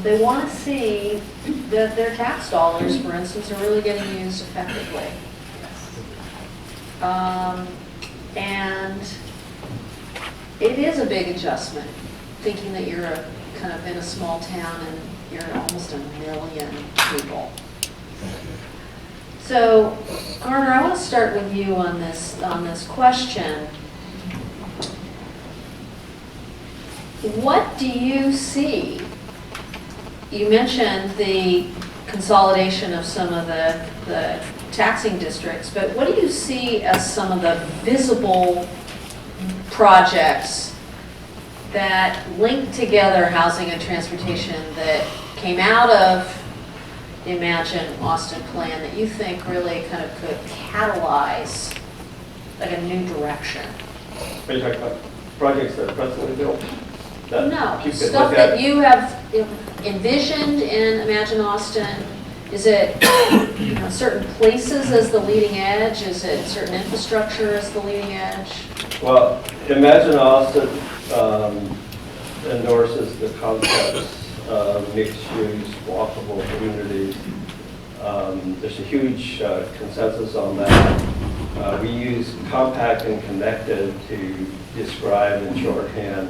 they want to see that their tax dollars, for instance, are really getting used effectively. And it is a big adjustment, thinking that you're kind of in a small town and you're almost 1 million people. So, Garner, I want to start with you on this question. What do you see? You mentioned the consolidation of some of the taxing districts, but what do you see as some of the visible projects that link together housing and transportation that came out of the Imagine Austin plan that you think really kind of could catalyze like a new direction? Are you talking about projects that are presently built? No, stuff that you have envisioned in Imagine Austin. Is it certain places as the leading edge? Is it certain infrastructure as the leading edge? Well, Imagine Austin endorses the concepts of mixed-use, walkable communities. There's a huge consensus on that. We use compact and connected to describe in shorthand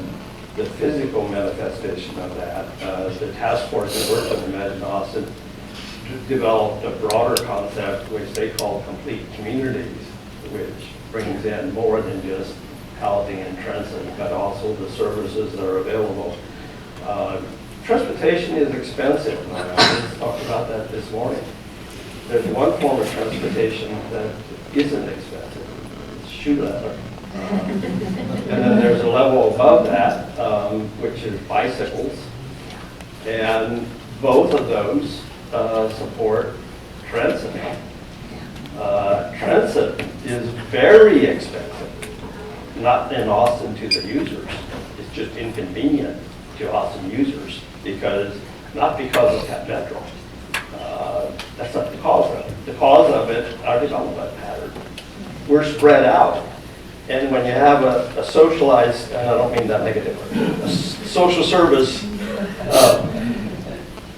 the physical manifestation of that. The task force that worked on Imagine Austin developed a broader concept which they call complete communities, which brings in more than just housing and transit, but also the services that are available. Transportation is expensive. I just talked about that this morning. There's one form of transportation that isn't expensive. It's shoe leather. And then there's a level above that, which is bicycles. And both of those support transit. Transit is very expensive, not in Austin to the users. It's just inconvenient to Austin users not because of Cap Metro. That's not the cause of it. The cause of it, our development pattern. We're spread out. And when you have a socialized, and I don't mean that negatively, a social service,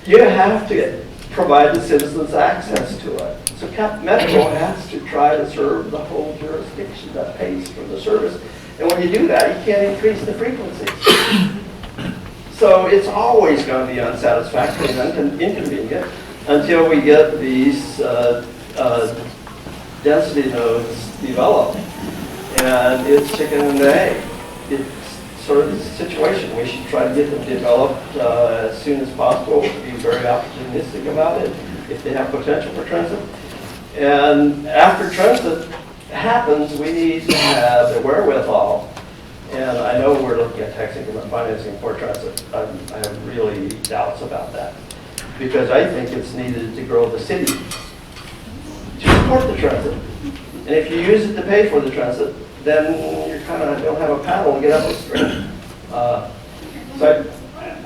you have to provide the citizens access to it. So Cap Metro has to try to serve the whole jurisdiction that pays for the service. And when you do that, you can't increase the frequency. So it's always going to be unsatisfactory and inconvenient until we get these density nodes developed. And it's chicken and egg. It's sort of the situation. We should try to get them developed as soon as possible, be very opportunistic about it if they have potential for transit. And after transit happens, we need to have the wherewithal. And I know we're looking at tax increment financing for transit. I have really doubts about that, because I think it's needed to grow the city to support the transit. And if you use it to pay for the transit, then you kind of don't have a paddle to get up the street. So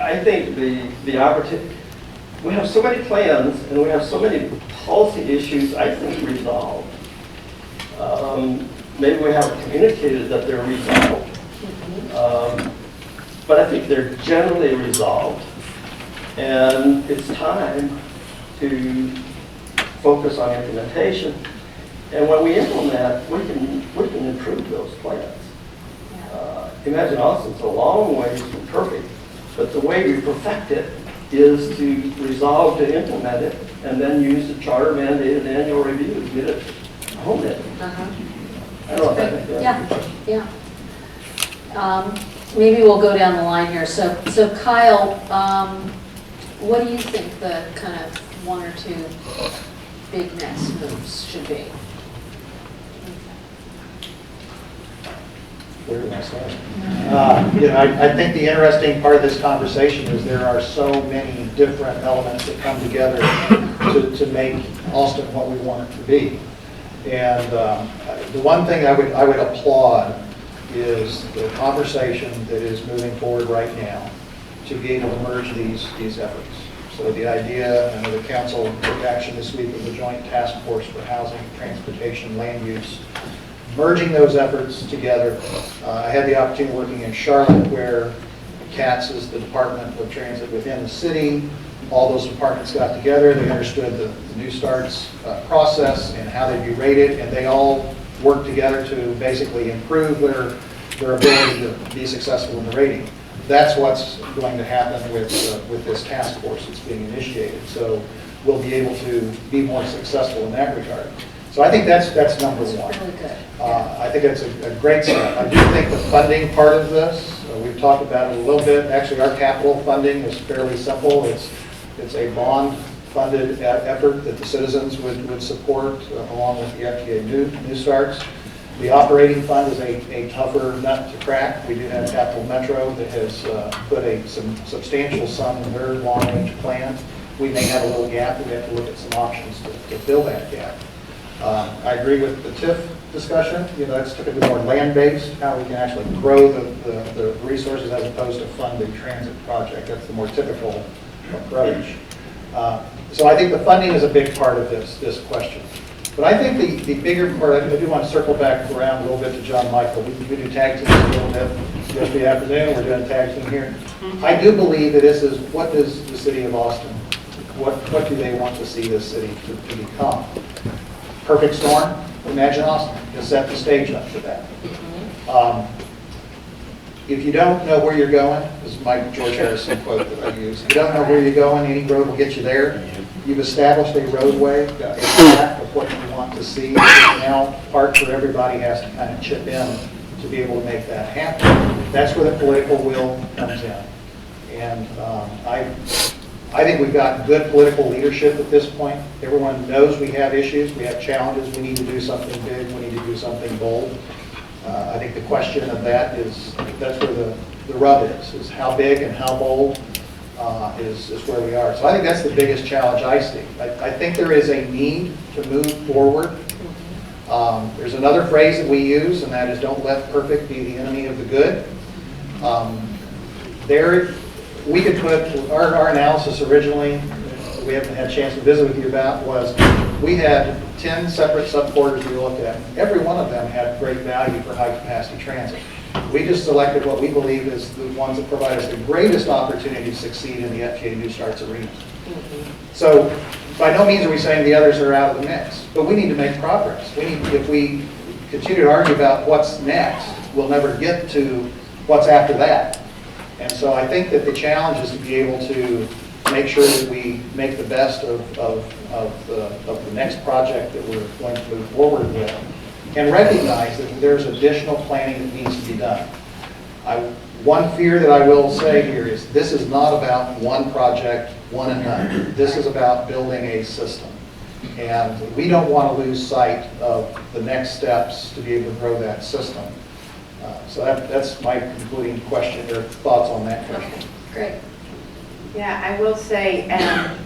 I think the opportunity, we have so many plans and we have so many policy issues, I think, resolved. Maybe we haven't communicated that they're resolved. But I think they're generally resolved. And it's time to focus on implementation. And when we implement, we can improve those plans. Imagine Austin's a long ways from perfect, but the way we perfect it is to resolve to implement it and then use the charter mandated annual review to get it home it. I don't know if that makes sense. Yeah. Maybe we'll go down the line here. So Kyle, what do you think the kind of one or two big next moves should be? Where do I start? I think the interesting part of this conversation is there are so many different elements that come together to make Austin what we want it to be. And the one thing I would applaud is the conversation that is moving forward right now to be able to merge these efforts. So the idea, I know the council took action this week with the Joint Task Force for Housing, Transportation, Land Use, merging those efforts together. I had the opportunity working in Charlotte, where CATS is the Department of Transit within the city. All those departments got together, they understood the New Starts process and how they'd be rated, and they all worked together to basically improve their ability to be successful in the rating. That's what's going to happen with this task force that's being initiated. So we'll be able to be more successful in that regard. So I think that's number one. Really good. I think it's a great step. I do think the funding part of this, we've talked about it a little bit. Actually, our capital funding is fairly simple. It's a bond-funded effort that the citizens would support along with the FTA New Starts. The operating fund is a tougher nut to crack. We do have Capital Metro that has put some substantial sum in their long-range plan. We may have a little gap. We have to look at some options to fill that gap. I agree with the TIF discussion. That's typically more land-based, how we can actually grow the resources as opposed to fund a transit project. That's the more typical approach. So I think the funding is a big part of this question. But I think the bigger part, I do want to circle back around a little bit to John Michael. We do tag teams a little bit yesterday afternoon. We're doing tag team here. I do believe that this is, what does the city of Austin, what do they want to see this city to become? Perfect storm? Imagine Austin. To set the stage up for that. If you don't know where you're going, this is my George Harrison quote that I use. If you don't know where you're going, any road will get you there. You've established a roadway, a path of what you want to see. Now, part where everybody has to kind of chip in to be able to make that happen. That's where the political will comes in. And I think we've got good political leadership at this point. Everyone knows we have issues, we have challenges, we need to do something big, we need to do something bold. I think the question of that is, that's where the rub is how big and how bold is where we are. So I think that's the biggest challenge I see. I think there is a need to move forward. There's another phrase that we use, and that is, don't let perfect be the enemy of the good. We could put, our analysis originally, we haven't had a chance to visit with you about, was we had 10 separate sub-corridors we looked at. Every one of them had great value for high-capacity transit. We just selected what we believe is the ones that provide us the greatest opportunity to succeed in the FTA New Starts arena. So by no means are we saying the others are out of the mix, but we need to make progress. If we continue to argue about what's next, we'll never get to what's after that. And so I think that the challenge is to be able to make sure that we make the best of the next project that we're going to move forward with, and recognize that there's additional planning that needs to be done. One fear that I will say here is this is not about one project, one and done. This is about building a system. And we don't want to lose sight of the next steps to be able to grow that system. So that's my concluding question, or thoughts on that question. Great. Yeah, I will say,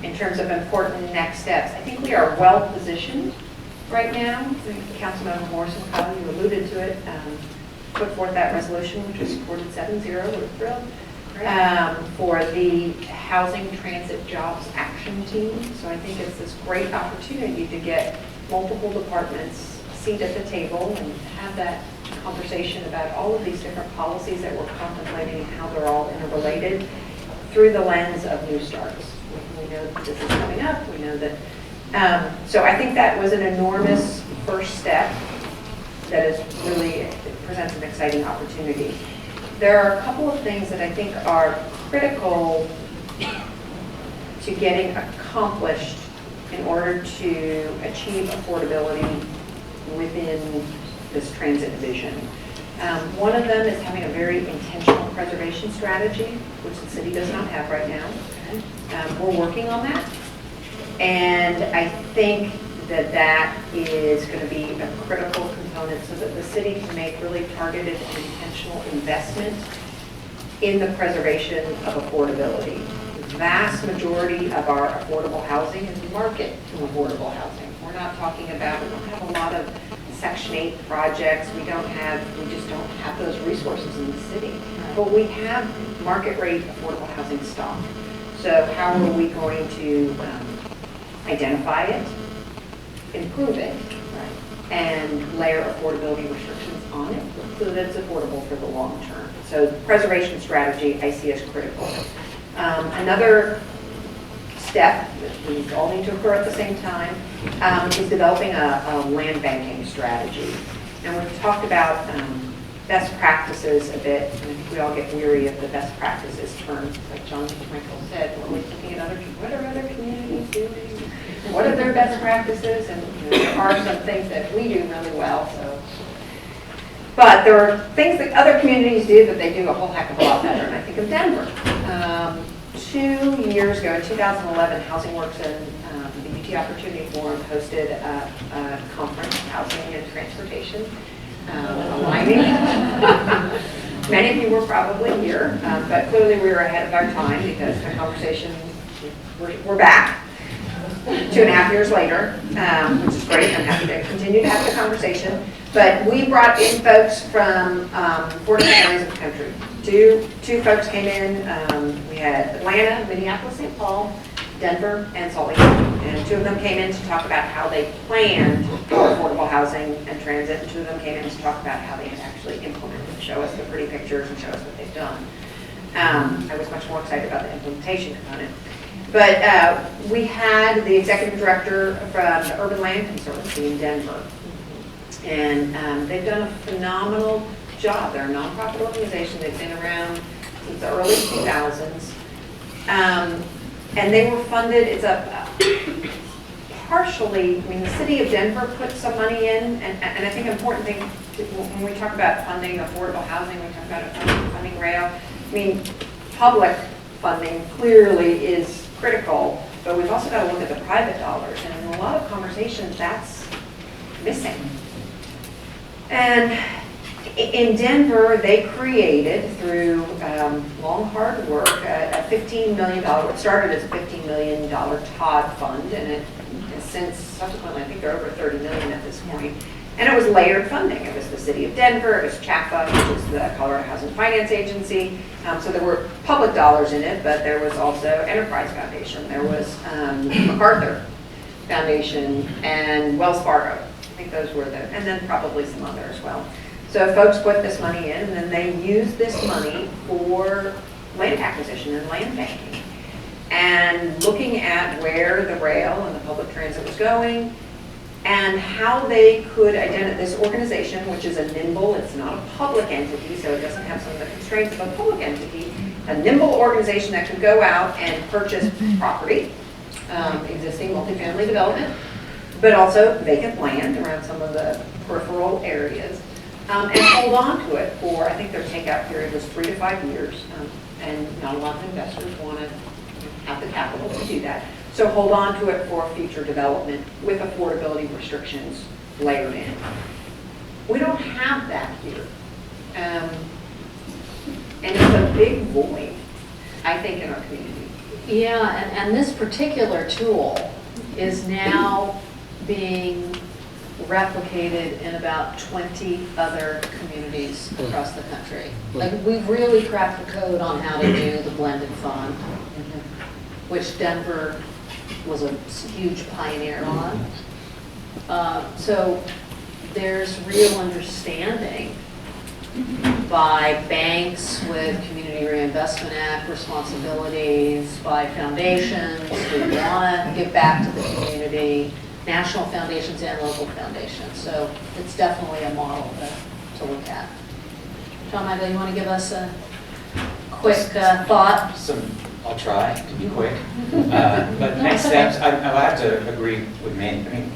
in terms of important next steps, I think we are well positioned right now. I think Councilmember Morrison, Kyle, you alluded to it, put forth that resolution, which was supported 7-0, we're thrilled, for the Housing Transit Jobs Action Team. So I think it's this great opportunity to get multiple departments a seat at the table and have that conversation about all of these different policies that we're contemplating and how they're all interrelated through the lens of New Starts. We know that this is coming up. We know that. So I think that was an enormous first step that is really presents an exciting opportunity. There are a couple of things that I think are critical to getting accomplished in order to achieve affordability within this transit vision. One of them is having a very intentional preservation strategy, which the city does not have right now. We're working on that. And I think that that is going to be a critical component so that the city can make really targeted and intentional investment in the preservation of affordability. The vast majority of our affordable housing is market to affordable housing. We're not talking about, we don't have a lot of Section 8 projects. We just don't have those resources in the city. But we have market rate affordable housing stock. So how are we going to identify it, improve it, and layer affordability restrictions on it so that it's affordable for the long term? So the preservation strategy I see as critical. Another step that we all need to occur at the same time is developing a land banking strategy. And we've talked about best practices a bit, and I think we all get weary of the best practices terms. Like John Michael said, we're always looking at what are other communities doing? What are their best practices? And there are some things that we do really well. But there are things that other communities do that they do a whole heck of a lot better. And I think of Denver. 2 years ago, in 2011, Housing Works and the UT Opportunity Forum hosted a conference, Housing and Transportation, aligning. Many of you were probably here, but clearly we were ahead of our time because the conversation, we're back 2.5 years later, which is great. I'm happy to continue to have the conversation. But we brought in folks from 4 different areas of the country. Two folks came in. We had Atlanta, Minneapolis, St. Paul, Denver, and Salt Lake City. And 2 of them came in to talk about how they planned for affordable housing and transit. And 2 of them came in to talk about how they had actually implemented, show us the pretty pictures and show us what they've done. I was much more excited about the implementation component. But we had the executive director from the Urban Land Conservancy in Denver. And they've done a phenomenal job. They're a nonprofit organization. They've been around since the early 2000s. And they were funded, it's partially, I mean, the city of Denver put some money in, and I think an important thing, when we talk about funding affordable housing, we talk about funding rail, I mean, public funding clearly is critical, but we've also got to look at the private dollars, and in a lot of conversations, that's missing. And in Denver, they created, through long, hard work, a $15 million, it started as a $15 million TOD fund, and it has since, subsequently, I think they're over $30 million at this point. And it was layered funding. It was the city of Denver, it was CHAFA, which is the Colorado Housing Finance Agency. So there were public dollars in it, but there was also Enterprise Foundation. There was MacArthur Foundation and Wells Fargo. I think those were and then probably some other as well. So folks put this money in, and then they used this money for land acquisition and land banking. And looking at where the rail and the public transit was going, and how they could identify this organization, which is a nimble, it's not a public entity, so it doesn't have some of the constraints of a public entity, a nimble organization that could go out and purchase property, existing multifamily development, but also vacant land around some of the peripheral areas, And hold on to it for, I think their takeout period was 3 to 5 years, and not a lot of investors want to have the capital to do that. So hold on to it for future development with affordability restrictions layered in. We don't have that here. And it's a big void, I think, in our community. Yeah, and this particular tool is now being replicated in about 20 other communities across the country. Like, we've really cracked the code on how to do the blended fund, which Denver was a huge pioneer on. So there's real understanding by banks with Community Reinvestment Act responsibilities, by foundations who want to give back to the community, national foundations and local foundations. So it's definitely a model to look at. John Michael, you want to give us a quick thought? I'll try to be quick. But next steps, I have to agree with Manny. I mean,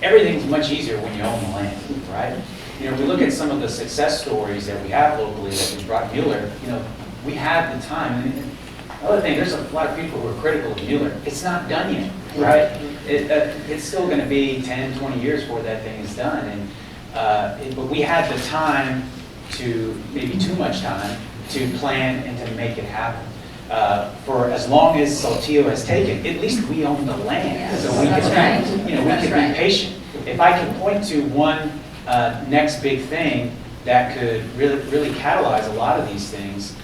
everything's much easier when you own the land, right? You know, we look at some of the success stories that we have locally that we brought Mueller, you know, we have the time. And the other thing, there's a lot of people who are critical of Mueller. It's not done yet, right? It's still going to be 10, 20 years before that thing is done. And but we had the time to, maybe too much time, to plan and to make it happen. For as long as Saltillo has taken, at least we own the land, Yes, so we that's can, right. you know, we That's can right. be patient. If I can point to one next big thing that could really catalyze a lot of these things,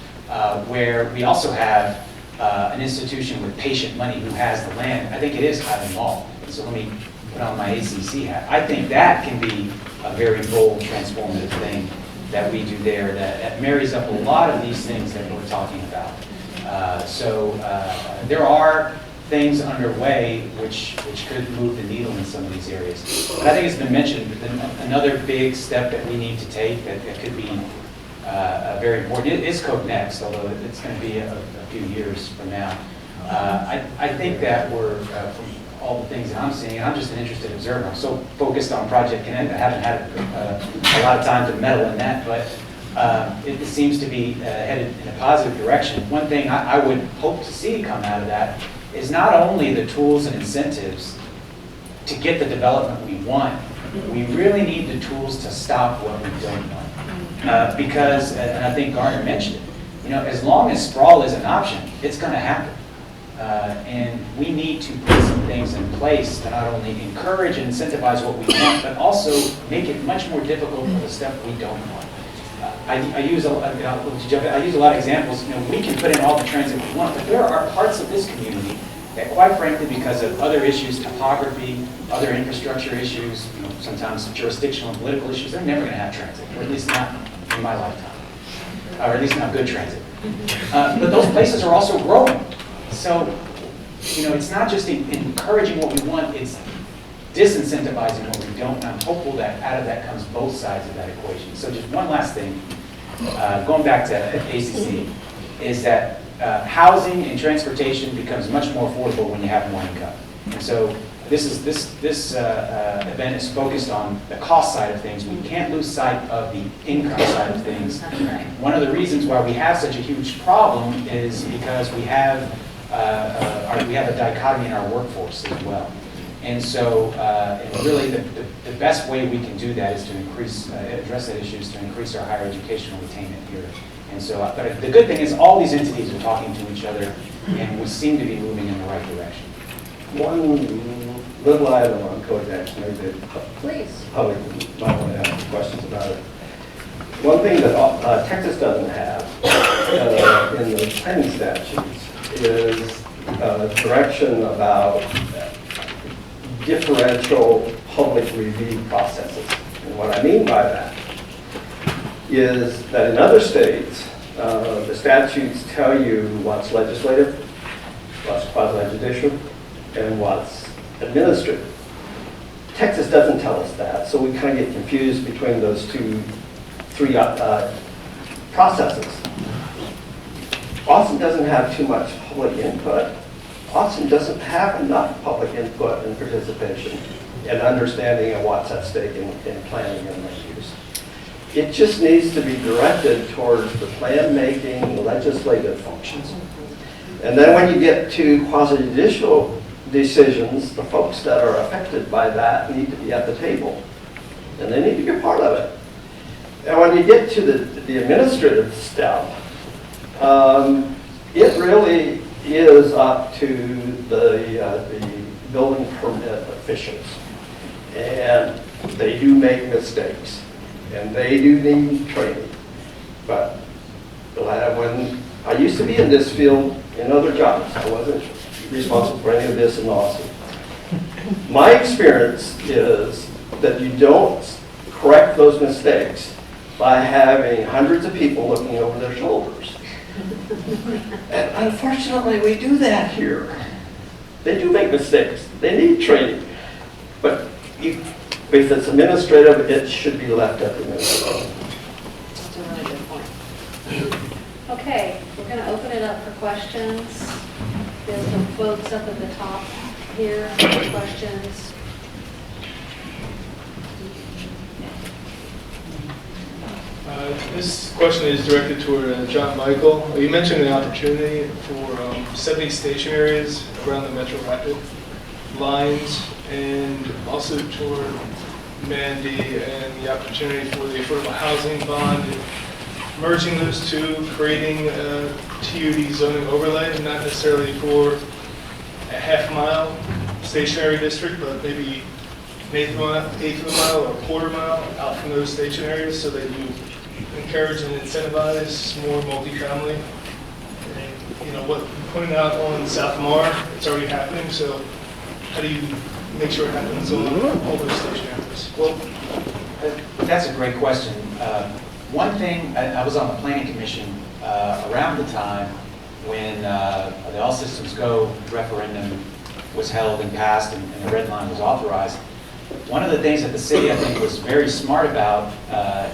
where we also have an institution with patient money who has the land, I think it is Highland Mall. So let me put on my ACC hat. I think that can be a very bold, transformative thing that we do there that marries up a lot of these things that we're talking about. So there are things underway which could move the needle in some of these areas. But I think it's been mentioned, another big step that we need to take that could be very important is Code Next, although it's going to be a few years from now. I think that we're, from all the things that I'm seeing, and I'm just an interested observer. I'm so focused on Project Connect, I haven't had a lot of time to meddle in that, but it seems to be headed in a positive direction. One thing I would hope to see come out of that is not only the tools and incentives to get the development we want, we really need the tools to stop what we don't want. Because, and I think Garner mentioned it, you know, as long as sprawl is an option, it's going to happen. And we need to put some things in place to not only encourage and incentivize what we want, but also make it much more difficult for the stuff we don't want. I use a lot of examples. You know, we can put in all the transit we want, but there are parts of this community that, quite frankly, because of other issues, topography, other infrastructure issues, you know, sometimes jurisdictional and political issues, they're never going to have transit, or at least not in my lifetime, or at least not good transit. But those places are also growing. So, you know, it's not just encouraging what we want, it's disincentivizing what we don't. And I'm hopeful that out of that comes both sides of that equation. So just one last thing, going back to ACC, is that housing and transportation becomes much more affordable when you have more income. And so this event is focused on the cost side of things. We can't lose sight of the income side of things. That's right. One of the reasons why we have such a huge problem is because we have a dichotomy in our workforce as well. And so, and really, the best way we can do that is to address that issue, is to increase our higher educational attainment here. And so, but the good thing is all these entities are talking to each other, and we seem to be moving in the right direction. One little item on Code Next, maybe the Please. public might want to ask some questions about it. One thing that Texas doesn't have in the planning statutes is direction about differential public review processes. And what I mean by that is that in other states, the statutes tell you what's legislative, what's quasi-judicial, and what's administrative. Texas doesn't tell us that, so we kind of get confused between those three processes. Austin doesn't have too much public input. Austin doesn't have enough public input and participation and understanding of what's at stake in planning and land use. It just needs to be directed towards the plan-making, legislative functions. And then when you get to quasi-judicial decisions, the folks that are affected by that need to be at the table. And they need to be a part of it. And when you get to the administrative step, it really is up to the building permit officials. And they do make mistakes, and they do need training. But when I used to be in this field in other jobs, I wasn't responsible for any of this in Austin. My experience is that you don't correct those mistakes by having hundreds of people looking over their shoulders. And unfortunately, we do that here. They do make mistakes. They need training. But if it's administrative, it should be left at the administrative. That's a really good point. Okay, we're going to open it up for questions. There's some folks up at the top here for questions. This question is directed toward John Michael. You mentioned the opportunity for 70 station areas around the Metro Rapid lines, and also toward Mandy and the opportunity for the affordable housing bond, and merging those two, creating a TUD zoning overlay, not necessarily for a half-mile stationary district, but maybe an eighth of a mile or a quarter mile out from those station areas, so that you encourage and incentivize more multifamily. And, you know, what you're pointing out on South Mar, it's already happening, so how do you make sure it happens on all those station areas? Well, that's a great question. One thing, I was on the planning commission around the time when the All Systems Go referendum was held and passed and the red line was authorized. One of the things that the city, I think, was very smart about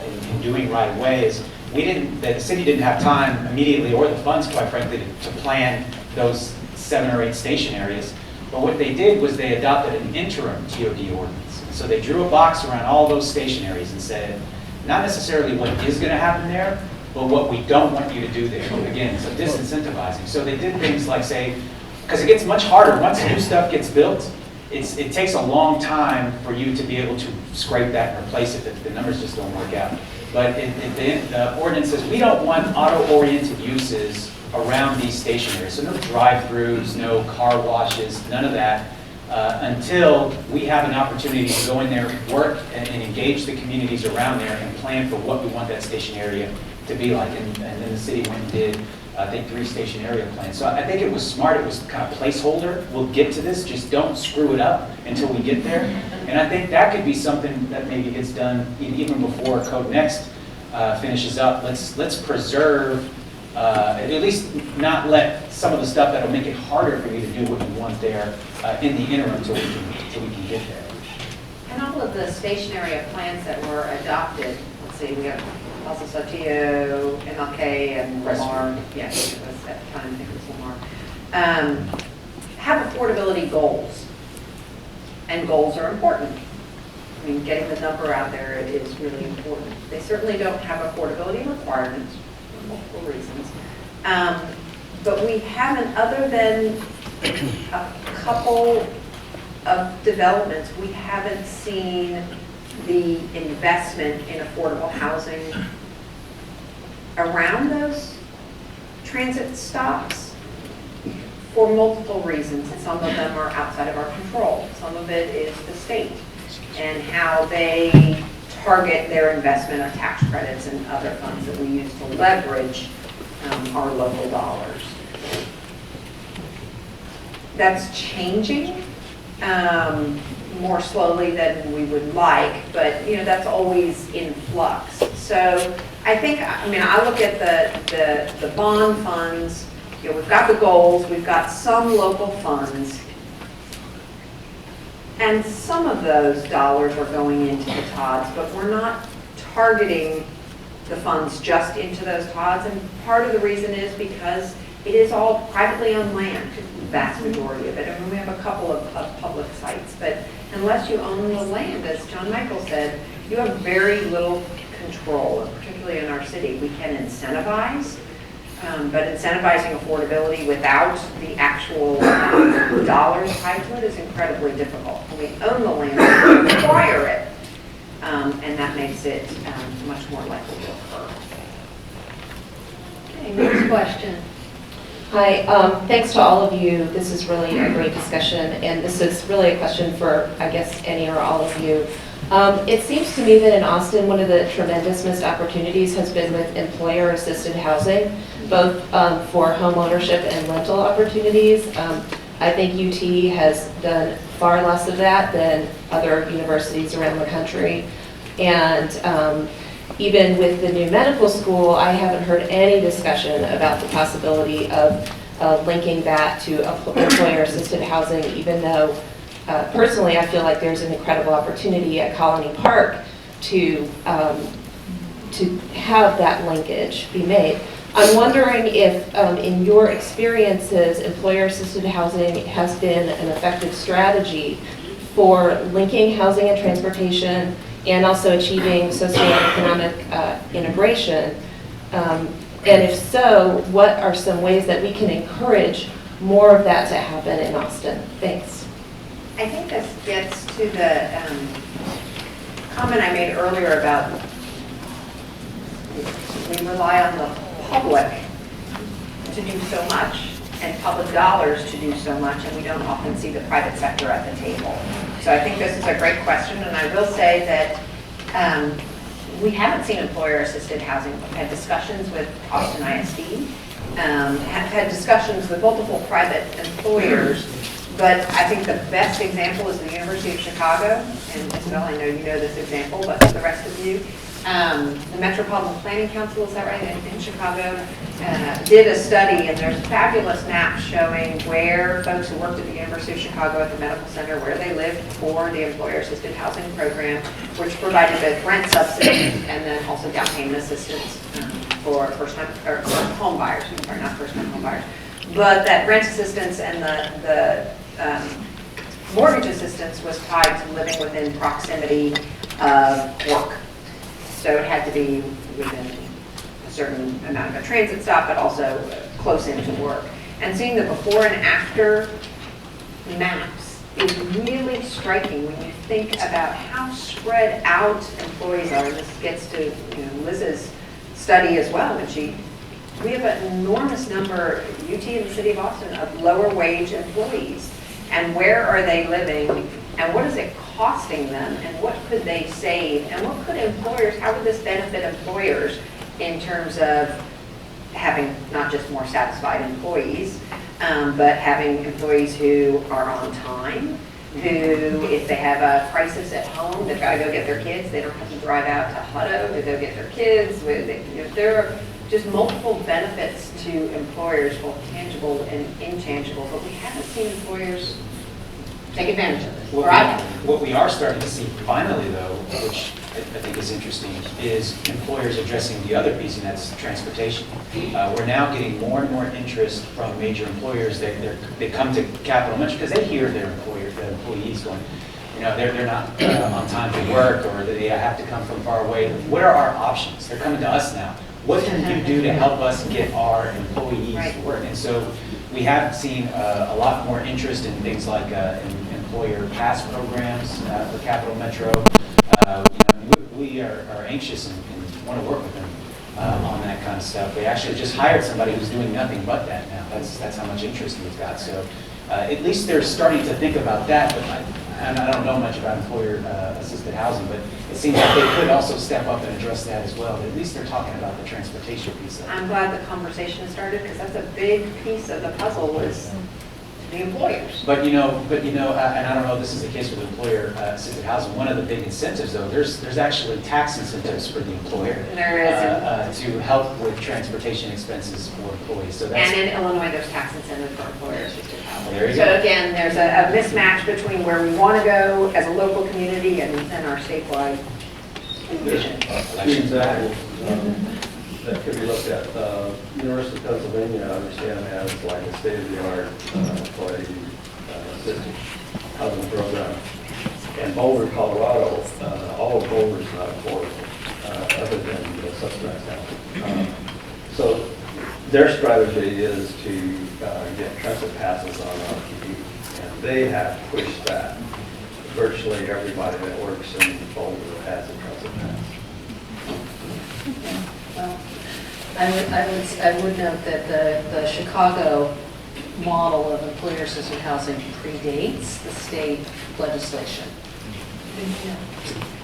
in doing right away is the city didn't have time immediately, or the funds, quite frankly, to plan those 7 or 8 station areas. But what they did was they adopted an interim TOD ordinance. So they drew a box around all those station areas and said, not necessarily what is going to happen there, but what we don't want you to do there. Again, so disincentivizing. So they did things like say, because it gets much harder once new stuff gets built. It takes a long time for you to be able to scrape that and replace it if the numbers just don't work out. But the ordinance says we don't want auto-oriented uses around these station areas. So no drive-throughs, no car washes, none of that, until we have an opportunity to go in there, work, and engage the communities around there and plan for what we want that station area to be like. And then the city went and did, I think, 3 station area plans. So I think it was smart. It was kind of placeholder. We'll get to this. Just don't screw it up until we get there. And I think that could be something that maybe gets done even before Code Next finishes up. Let's preserve, at least not let some of the stuff that'll make it harder for you to do what you want there in the interim until we can get there. And all of the station area plans that were adopted, let's see, we have also Saltillo, MLK, and Lamar. Yes, it was at the time, I think it was Lamar. Have affordability goals. And goals are important. I mean, getting the number out there is really important. They certainly don't have affordability requirements for multiple reasons. But we haven't, other than a couple of developments, we haven't seen the investment in affordable housing around those transit stops for multiple reasons. Some of them are outside of our control. Some of it is the state and how they target their investment of tax credits and other funds that we use to leverage our local dollars. That's changing. More slowly than we would like, but you know, that's always in flux. So I think, I mean, I look at the bond funds, you know, we've got the goals, we've got some local funds, and some of those dollars are going into the TODs, but we're not targeting the funds just into those TODs, and part of the reason is because it is all privately owned land, the vast majority of it. I mean, we have a couple of public sites, but unless you own the land, as John Michael said, you have very little control, and particularly in our city. We can incentivize, but incentivizing affordability without the actual dollars tied to it is incredibly difficult. When we own the land, we require it, and that makes it much more likely to occur. Okay, next question. Hi, thanks to all of you. This is really a great discussion, and this is really a question for, I guess, any or all of you. It seems to me that in Austin, one of the tremendous missed opportunities has been with employer-assisted housing, both for home ownership and rental opportunities. I think UT has done far less of that than other universities around the country. And even with the new medical school, I haven't heard any discussion about the possibility of linking that to employer-assisted housing, even though personally I feel like there's an incredible opportunity at Colony Park to have that linkage be made. I'm wondering if, in your experiences, employer-assisted housing has been an effective strategy for linking housing and transportation and also achieving socioeconomic integration. And if so, what are some ways that we can encourage more of that to happen in Austin? Thanks. I think this gets to the comment I made earlier about we rely on the public to do so much and public dollars to do so much, and we don't often see the private sector at the table. So I think this is a great question, and I will say that we haven't seen employer-assisted housing. We've had discussions with Austin ISD, have had discussions with multiple private employers, but I think the best example is the University of Chicago, and Isabel, I know you know this example, but for the rest of you, the Metropolitan Planning Council, is that right, in Chicago, did a study, and there's fabulous maps showing where folks who worked at the University of Chicago at the medical center, where they lived for the employer-assisted housing program, which provided both rent subsidies and then also down payment assistance for first-time or home buyers, sorry, not first-time home buyers. But that rent assistance and the mortgage assistance was tied to living within proximity of work. So it had to be within a certain amount of a transit stop, but also close into work. And seeing the before and after maps is really striking when you think about how spread out employees are. And this gets to Liz's study as well. And we have an enormous number, UT in the city of Austin, of lower wage employees. And where are they living? And what is it costing them? And what could they save? And what could employers, how would this benefit employers in terms of having not just more satisfied employees, but having employees who are on time, who, if they have a crisis at home, they've got to go get their kids, they don't have to drive out to Hutto to go get their kids. There are just multiple benefits to employers, both tangible and intangible, but we haven't seen employers take advantage of this. What we are starting to see finally, though, which I think is interesting, is employers addressing the other piece, and that's transportation. We're now getting more and more interest from major employers. They come to Capital Metro because they hear their employees going, they're not on time to work, or they have to come from far away. What are our options? They're coming to us now. What can you do to help us get our employees to work? And so we have seen a lot more interest in things like employer pass programs for Capital Metro. We are anxious and want to work with them on that kind of stuff. They actually just hired somebody who's doing nothing but that now. That's how much interest we've got. So at least they're starting to think about that. But I don't know much about employer-assisted housing, but it seems like they could also step up and address that as well. But at least they're talking about the transportation piece of it. I'm glad the conversation started because that's a big piece of the puzzle is the employers. But and I don't know if this is the case with employer-assisted housing. One of the big incentives, though, there's actually tax incentives for the employer. There is. To help with transportation expenses for employees. So that's, And in Illinois, there's tax incentives for employer-assisted housing. There you So go. again, there's a mismatch between where we want to go as a local community and our statewide vision. Two examples that could be looked at. University of Pennsylvania, I understand, has like a state-of-the-art employee-assisted housing program. And Boulder, Colorado, all of Boulder is not affordable. Other subsidized housing. So their strategy is to get transit passes on RTD, and they have pushed that. Virtually everybody that works in Boulder has a transit pass. Well, I would note that the Chicago model of employer-assisted housing predates the state legislation.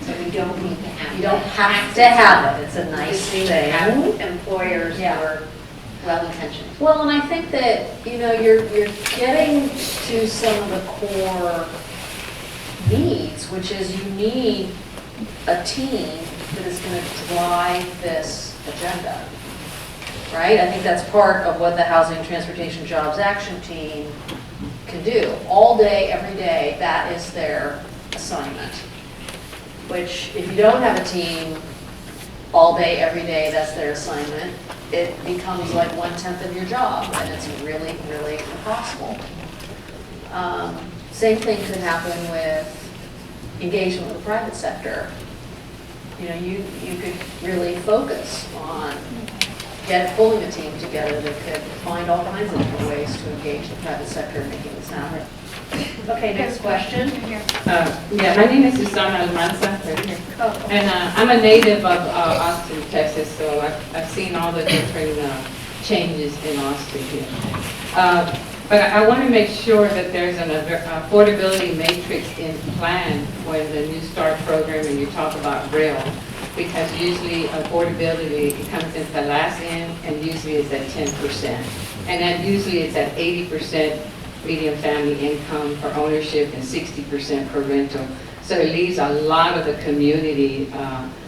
So we don't need to have. You don't have to have it, it's a nice We just need to have thing. employers who Yeah. are well-intentioned. Well, and I think that, you're getting to some of the core needs, which is you need a team that is going to drive this agenda, right? I think that's part of what the Housing and Transportation Jobs Action Team can do. All day, every day, that is their assignment. Which, if you don't have a team, all day, every day, that's their assignment, it becomes like 1/10 of your job, and it's really, really impossible. Same thing could happen with engagement with the private sector. You could really focus on pulling a team together that could find all kinds of different ways to engage the private sector in making this happen. Okay, next question. Yeah, my name is Susana Almanza, right here. Oh, And I'm a native of Austin, Texas, so I've seen all the different changes in Austin here. But I want to make sure that there's an affordability matrix in plan when the New Start program and you talk about rail, because usually affordability comes into the last end and usually it's at 10%. And then usually it's at 80% median family income for ownership and 60% for rental. So it leaves a lot of the community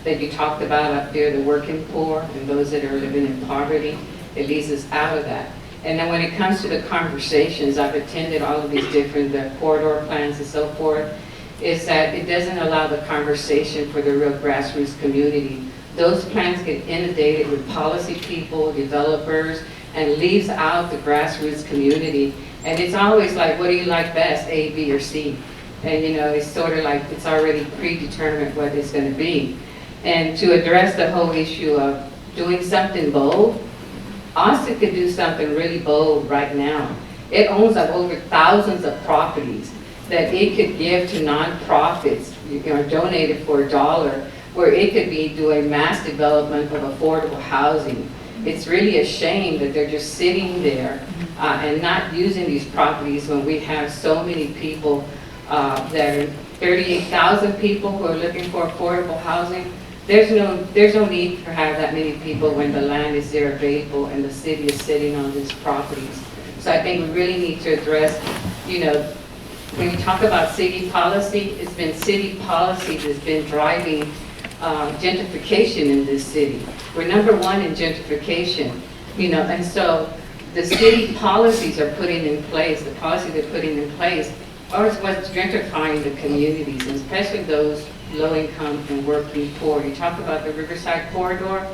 that you talked about up there, the working poor and those that are living in poverty, it leaves us out of that. And then when it comes to the conversations, I've attended all of these different corridor plans and so forth, is that it doesn't allow the conversation for the real grassroots community. Those plans get inundated with policy people, developers, and leaves out the grassroots community. And it's always like, what do you like best, A, B, or C? And it's sort of like it's already predetermined what it's going to be. And to address the whole issue of doing something bold, Austin could do something really bold right now. It owns over thousands of properties that it could give to nonprofits, donated for $1, where it could be doing mass development of affordable housing. It's really a shame that they're just sitting there and not using these properties when we have so many people, there are 38,000 people who are looking for affordable housing. There's no need for have that many people when the land is there available and the city is sitting on these properties. So I think we really need to address, when you talk about city policy, it's been city policy that's been driving gentrification in this city. We're number one in gentrification, and so the city policies are putting in place, the policy they're putting in place, are what's gentrifying the communities, and especially those low income and working poor. You talk about the Riverside Corridor,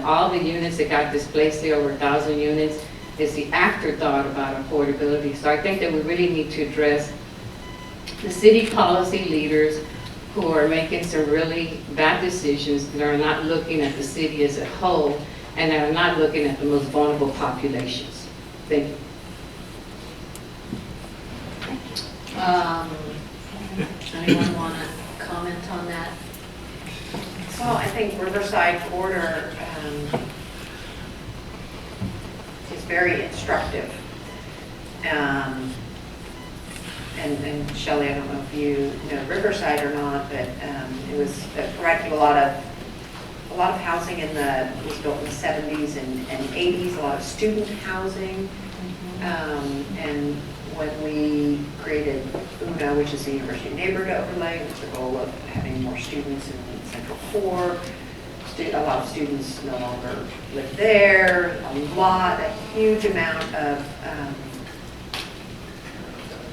all the units that got displaced there, over 1,000 units, is the afterthought about affordability. So I think that we really need to address the city policy leaders who are making some really bad decisions that are not looking at the city as a whole and that are not looking at the most vulnerable populations. Thank you. Anyone want to comment on that? Well, I think Riverside Corridor is very instructive. And Shelley, I don't know if you know Riverside or not, but it was providing a lot of housing it was built in the 70s and 80s, a lot of student housing. And when we created UNA, which is the University Neighborhood Overlay, with the goal of having more students in Central Core, a lot of students no longer live there, a huge amount of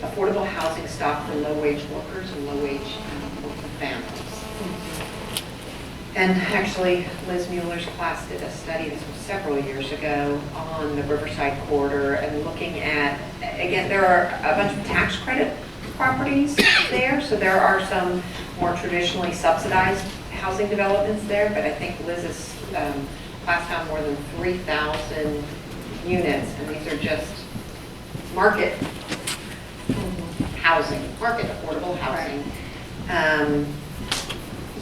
affordable housing stock for low-wage workers and low-wage working families. And actually, Liz Mueller's class did a study, this was several years ago, on the Riverside Corridor and looking at, again, there are a bunch of tax credit properties there, so there are some more traditionally subsidized housing developments there, but I think Liz has passed on more than 3,000 units, and these are just market housing, market affordable housing.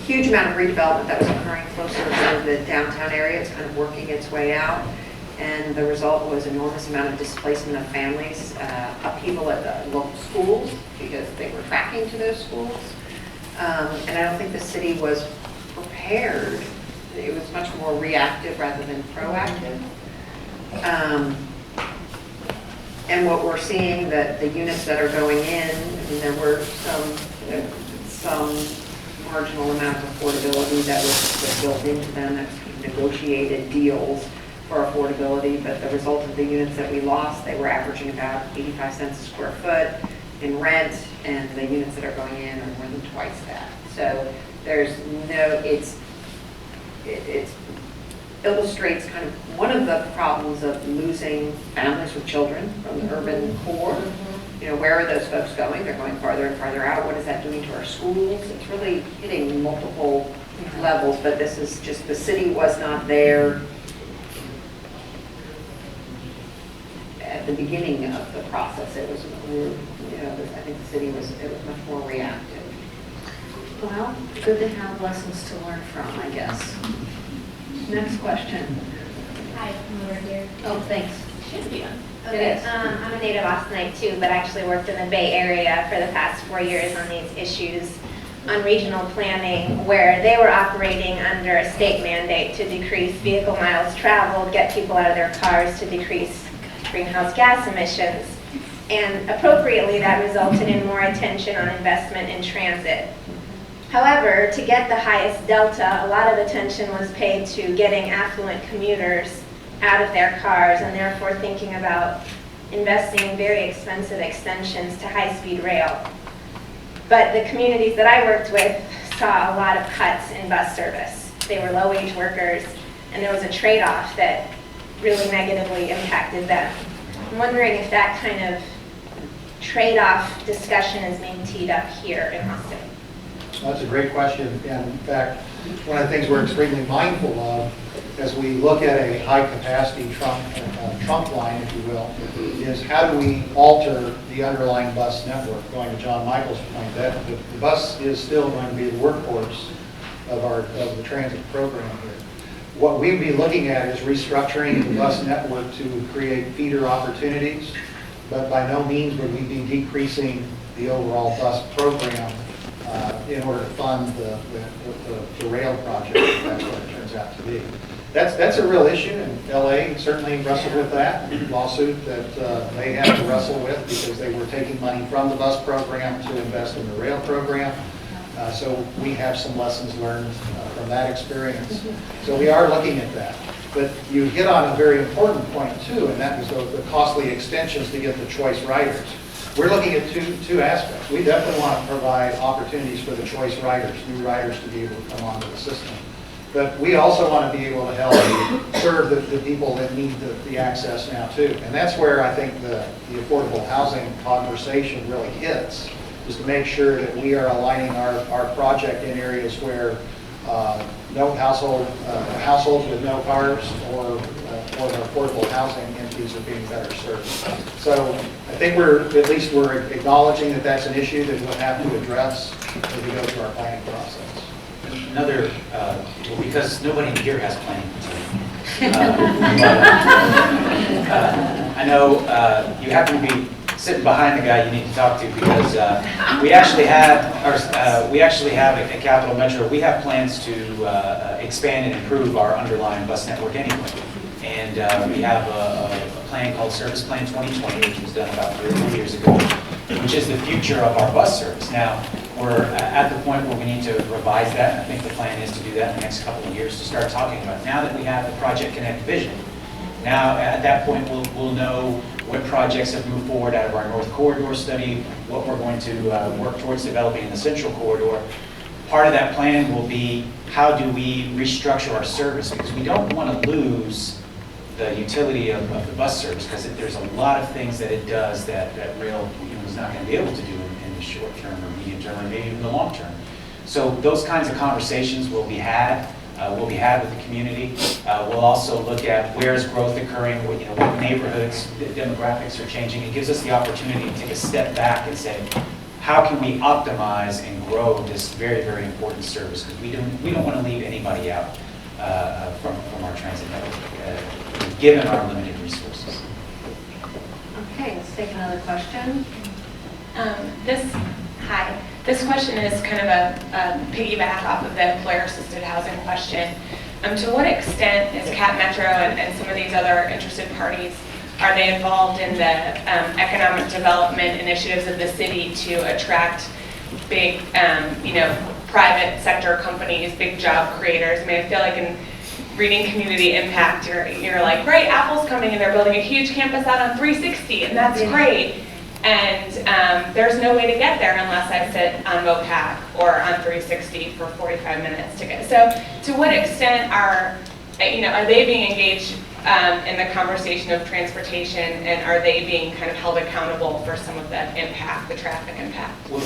Huge amount of redevelopment that was occurring closer to the downtown area. It's kind of working its way out. And the result was enormous amount of displacement of families, upheaval at the local schools because they were tracking to those schools. And I don't think the city was prepared. It was much more reactive rather than proactive. And what we're seeing, that the units that are going in, I mean, there were some marginal amount of affordability that was built into them, that was kind of negotiated deals for affordability, but the result of the units that we lost, they were averaging about 85 cents a square foot in rent, and the units that are going in are more than twice that. So there's no, it illustrates kind of one of the problems of losing families with children from the urban core. You know, where are those folks going? They're going farther and farther out. What is that doing to our schools? It's really hitting multiple levels, but this is just, the city was not there at the beginning of the process. It was, you know, I think the city was much more reactive. Well, good to have lessons to learn from, I guess. Next question. Hi, I'm over here. Oh, thanks. Should be on. It Okay, is. I'm a native Austinite too, but actually worked in the Bay Area for the past 4 years on these issues on regional planning, where they were operating under a state mandate to decrease vehicle miles traveled, get people out of their cars, to decrease greenhouse gas emissions. And appropriately, that resulted in more attention on investment in transit. However, to get the highest delta, a lot of attention was paid to getting affluent commuters out of their cars, and therefore thinking about investing in very expensive extensions to high-speed rail. But the communities that I worked with saw a lot of cuts in bus service. They were low-wage workers, and there was a trade-off that really negatively impacted them. I'm wondering if that kind of trade-off discussion is being teed up here in Austin. That's a great question. And in fact, one of the things we're extremely mindful of as we look at a high-capacity trunk line, if you will, is how do we alter the underlying bus network? Going to John Michael's point, that the bus is still going to be the workhorse of the transit program here. What we'd be looking at is restructuring the bus network to create feeder opportunities, but by no means would we be decreasing the overall bus program in order to fund the rail project, if that's what it turns out to be. That's a real issue, and LA certainly wrestled with that lawsuit that they had to wrestle with because they were taking money from the bus program to invest in the rail program. So we have some lessons learned from that experience. So we are looking at that. But you hit on a very important point too, and that was the costly extensions to get the choice riders. We're looking at two aspects. We definitely want to provide opportunities for the choice riders, new riders to be able to come onto the system. But we also want to be able to help serve the people that need the access now too. And that's where I think the affordable housing conversation really hits, is to make sure that we are aligning our project in areas where no households with no cars or affordable housing entities are being better served. So I think we're acknowledging that that's an issue that we'll have to address as we go through our planning process. Another, because nobody here has planning. I know you happen to be sitting behind the guy you need to talk to, because we actually have at Capital Metro, we have plans to expand and improve our underlying bus network anyway. And we have a plan called Service Plan 2020, which was done about 3 or 4 years ago, which is the future of our bus service. Now, we're at the point where we need to revise that, and I think the plan is to do that in the next couple of years, to start talking about it. Now that we have the Project Connect vision, now at that point we'll know what projects have moved forward out of our North Corridor study, what we're going to work towards developing in the Central Corridor. Part of that plan will be, how do we restructure our service, because we don't want to lose the utility of the bus service, because there's a lot of things that it does that rail is not going to be able to do in the short term or medium term or maybe even the long term. So those kinds of conversations will be had with the community. We'll also look at where's growth occurring, what neighborhoods, the demographics are changing. It gives us the opportunity to take a step back and say, how can we optimize and grow this very, very important service? Because we don't want to leave anybody out from our transit network, given our limited resources. Okay, let's take another question. This question is kind of a piggyback off of the employer-assisted housing question. To what extent is Cap Metro and some of these other interested parties, are they involved in the economic development initiatives of the city to attract big, private sector companies, big job creators? I mean, I feel like in reading Community Impact, you're like, great, Apple's coming and they're building a huge campus out on 360, and that's great. And there's no way to get there unless I sit on MOPAC or on 360 for 45 minutes to get. So to what extent are they being engaged in the conversation of transportation, and are they being kind of held accountable for some of that impact, the traffic impact? Well,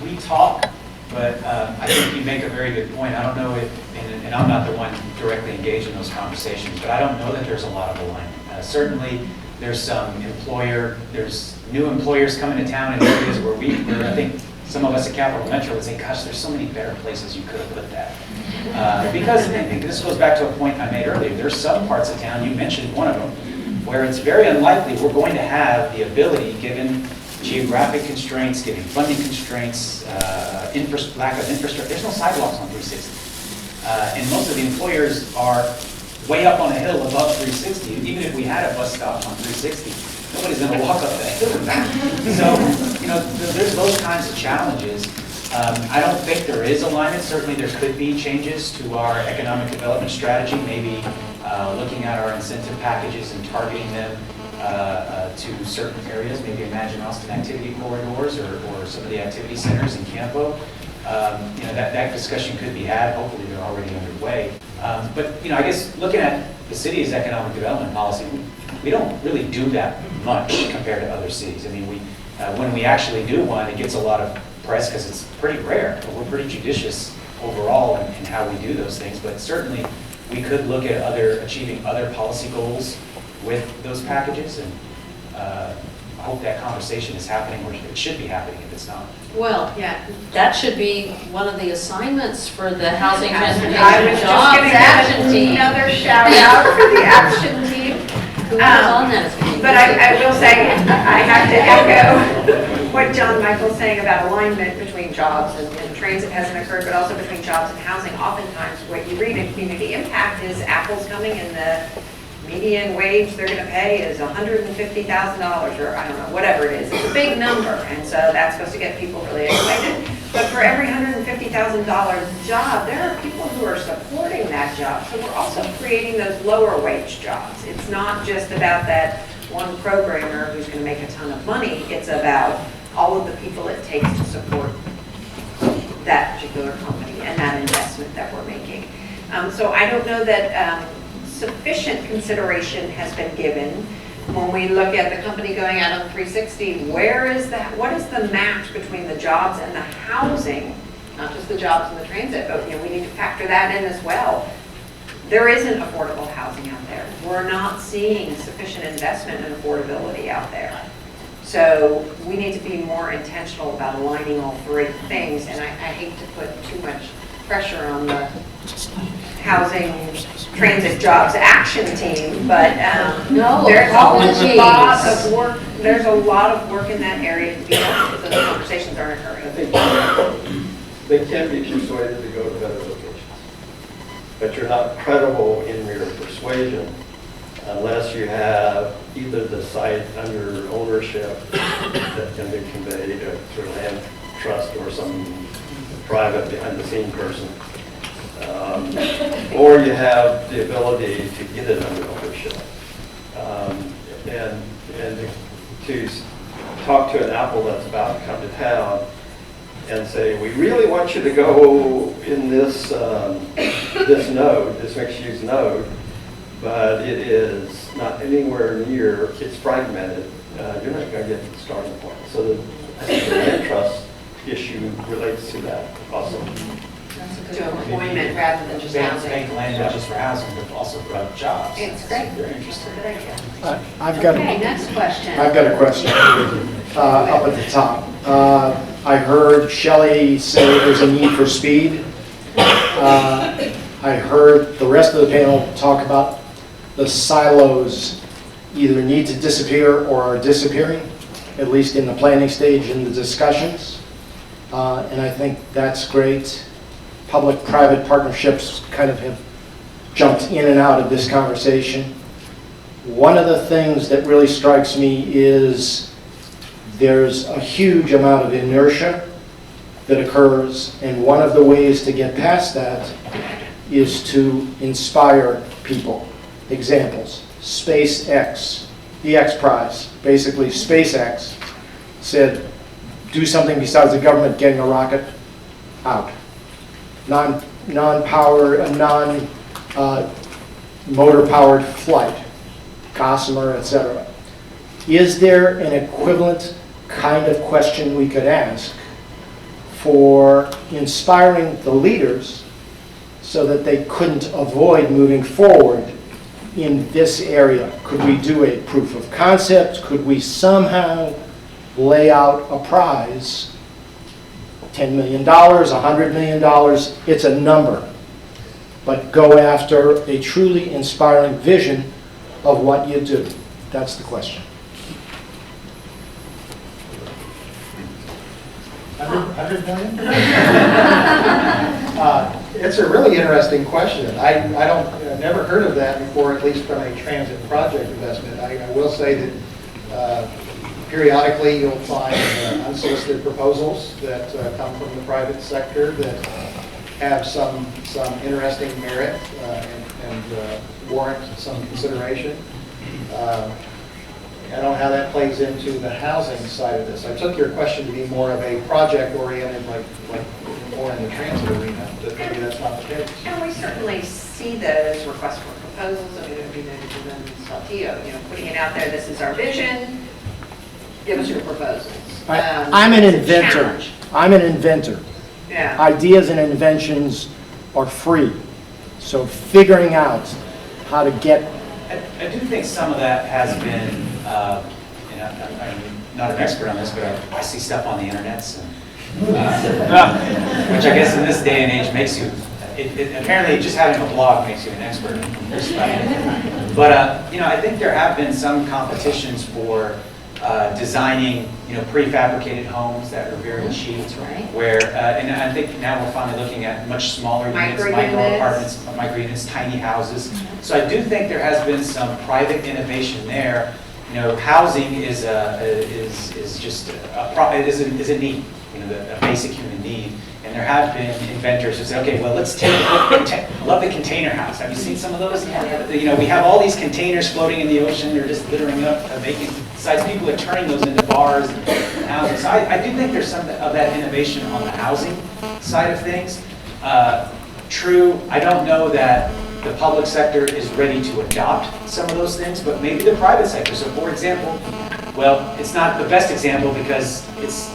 we talk, but I think you make a very good point. I don't know if, and I'm not the one directly engaged in those conversations, but I don't know that there's a lot of alignment. Certainly, there's there's new employers coming to town in areas where I think some of us at Capital Metro would say, gosh, there's so many better places you could have put that. Because this goes back to a point I made earlier. There's some parts of town, you mentioned one of them, where it's very unlikely we're going to have the ability, given geographic constraints, given funding constraints, lack of infrastructure. There's no sidewalks on 360. And most of the employers are way up on a hill above 360. Even if we had a bus stop on 360, nobody's going to walk up that hill and back. So, there's those kinds of challenges. I don't think there is alignment. Certainly there could be changes to our economic development strategy, maybe looking at our incentive packages and targeting them to certain areas, maybe Imagine Austin activity corridors or some of the activity centers in Campo. That discussion could be had. Hopefully they're already underway. But I guess looking at the city's economic development policy, we don't really do that much compared to other cities. I mean, when we actually do one, it gets a lot of press because it's pretty rare. But we're pretty judicious overall in how we do those things. But certainly we could look at achieving other policy goals with those packages, and I hope that conversation is happening, or it should be happening if it's not. Well, yeah, that should be one of the assignments for the Housing I was Transportation just Jobs going to Action give Team. another shout out for the action team. Whoever's on that is going to be But I will say, I have to echo what John Michael's saying about alignment between jobs and transit hasn't occurred, but also between jobs and housing. Oftentimes, what you read in Community Impact is Apple's coming and the median wage they're going to pay is $150,000, or I don't know, whatever it is. It's a big number, and so that's supposed to get people really excited. But for every $150,000 job, there are people who are supporting that job. So we're also creating those lower wage jobs. It's not just about that one programmer who's going to make a ton of money. It's about all of the people it takes to support that particular company and that investment that we're making. So I don't know that sufficient consideration has been given when we look at the company going out on 360. Where is that? What is the match between the jobs and the housing? Not just the jobs and the transit, but we need to factor that in as well. There isn't affordable housing out there. We're not seeing sufficient investment in affordability out there. So we need to be more intentional about aligning all three things. And I hate to put too much pressure on the housing transit jobs action team, but No, there's a apologies. lot of work. There's a lot of work in that area to be done if those conversations aren't occurring. I think they can be persuaded to go to better locations. But you're not credible in your persuasion unless you have either the site under ownership that can be conveyed through land trust or some private behind-the-scene person, or you have the ability to get it under ownership. And to talk to an Apple that's about to come to town and say, we really want you to go in this this node, this mixed-use node, but it is not anywhere near, it's fragmented. You're not going to get to the starting point. So I think the land trust issue relates to that also. To employment rather than just Bank housing. land not just for housing, but also for jobs. It's great. Very interesting. Good idea. I've got, Okay, next question. I've got a question up at the top. I heard Shelley say there's a need for speed. I heard the rest of the panel talk about the silos either need to disappear or are disappearing, at least in the planning stage in the discussions. And I think that's great. Public-private partnerships kind of have jumped in and out of this conversation. One of the things that really strikes me is there's a huge amount of inertia that occurs, and one of the ways to get past that is to inspire people. Examples, SpaceX, the X Prize, basically SpaceX said, do something besides the government getting a rocket out. Non-motor-powered flight, Gossamer, etc. Is there an equivalent kind of question we could ask for inspiring the leaders so that they couldn't avoid moving forward in this area? Could we do a proof of concept? Could we somehow lay out a prize? $10 million, $100 million, it's a number. But go after a truly inspiring vision of what you do. That's the question. 100 million? It's a really interesting question. I've never heard of that before, at least from a transit project investment. I will say that periodically you'll find unsolicited proposals that come from the private sector that have some interesting merit and warrant some consideration. I don't know how that plays into the housing side of this. I took your question to be more of a project-oriented, like more in the transit arena, but maybe that's not the case. And we certainly see those requests for proposals. I mean, it would be no different than Saltillo, putting it out there, this is our vision, give us your proposals. I'm an It's a inventor. challenge. I'm an inventor. Yeah. Ideas and inventions are free. So figuring out how to get, I do think some of that has been, I'm not an expert on this, but I see stuff on the internets, which I guess in this day and age makes you, apparently just having a blog makes you an expert in just about anything. But, I think there have been some competitions for designing, prefabricated homes that are very cheap. That's right. Where, and I think now we're finally looking at much smaller units, Micro micro units. apartments, micro units, tiny houses. So I do think there has been some private innovation there. Housing is just a need, a basic human need. And there have been inventors who say, okay, well, let's take, I love the container house. Have you seen some of those? We have all these containers floating in the ocean. They're just littering up, making, besides people are turning those into bars and houses. So I do think there's some of that innovation on the housing side of things. True, I don't know that the public sector is ready to adopt some of those things, but maybe the private sector. So for example, well, it's not the best example because it's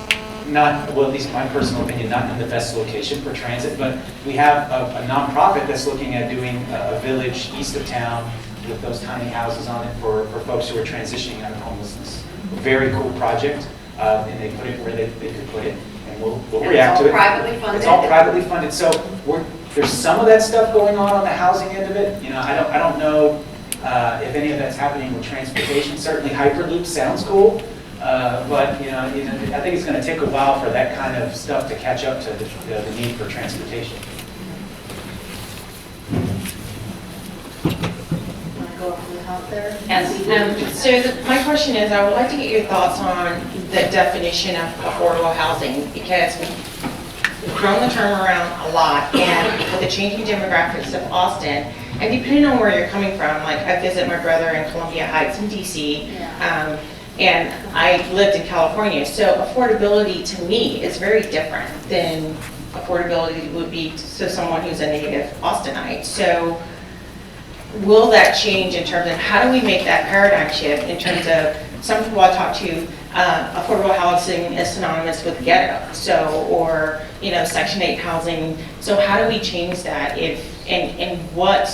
not, well, at least my personal opinion, not in the best location for transit, but we have a nonprofit that's looking at doing a village east of town with those tiny houses on it for folks who are transitioning out of homelessness. Very cool project, and they put it where they could put it, and we'll And react to it. it's all privately funded? It's all privately funded, so there's some of that stuff going on the housing end of it. I don't know if any of that's happening with transportation. Certainly Hyperloop sounds cool. But I think it's going to take a while for that kind of stuff to catch up to the need for transportation. Want to go from the top there? Yes, my question is, I would like to get your thoughts on the definition of affordable housing, because we've thrown the term around a lot, and with the changing demographics of Austin, and depending on where you're coming from, like I visit my brother in Columbia Heights in DC, and I lived in California, so affordability to me is very different than affordability would be to someone who's a native Austinite. So will that change in terms of how do we make that paradigm shift in terms of some people I talk to, affordable housing is synonymous with ghetto, so, or, you know, Section 8 housing. So how do we change that and what,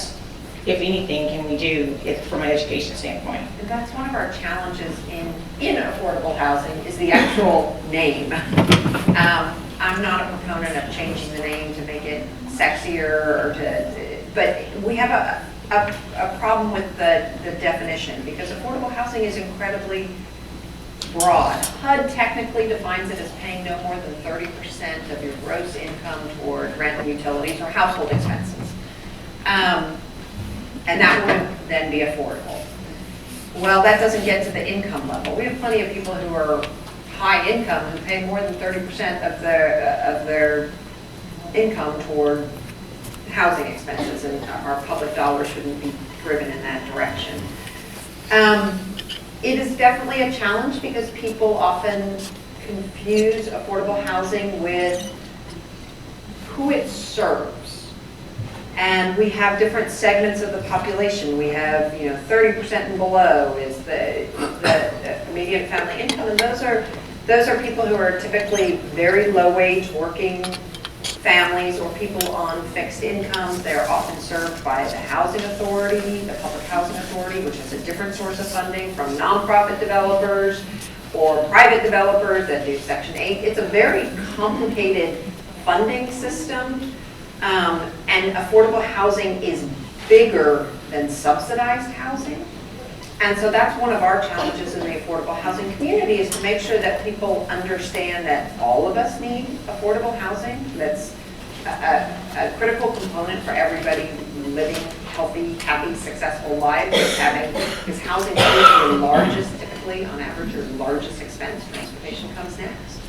if anything, can we do from an education standpoint? And that's one of our challenges in affordable housing is the actual name. I'm not a proponent of changing the name to make it sexier or but we have a problem with the definition because affordable housing is incredibly broad. HUD technically defines it as paying no more than 30% of your gross income toward rent and utilities or household expenses. And that would then be affordable. Well, that doesn't get to the income level. We have plenty of people who are high income who pay more than 30% of their income toward housing expenses, and our public dollars shouldn't be driven in that direction. It is definitely a challenge because people often confuse affordable housing with who it serves. And we have different segments of the population. We have, 30% and below is the median family income, and those are people who are typically very low wage working families or people on fixed incomes. They're often served by the housing authority, the public housing authority, which is a different source of funding from nonprofit developers or private developers that do Section 8. It's a very complicated funding system, and affordable housing is bigger than subsidized housing. And so that's one of our challenges in the affordable housing community is to make sure that people understand that all of us need affordable housing. That's a critical component for everybody living healthy, happy, successful lives. Because housing is your largest, typically on average, your largest expense. Transportation comes next.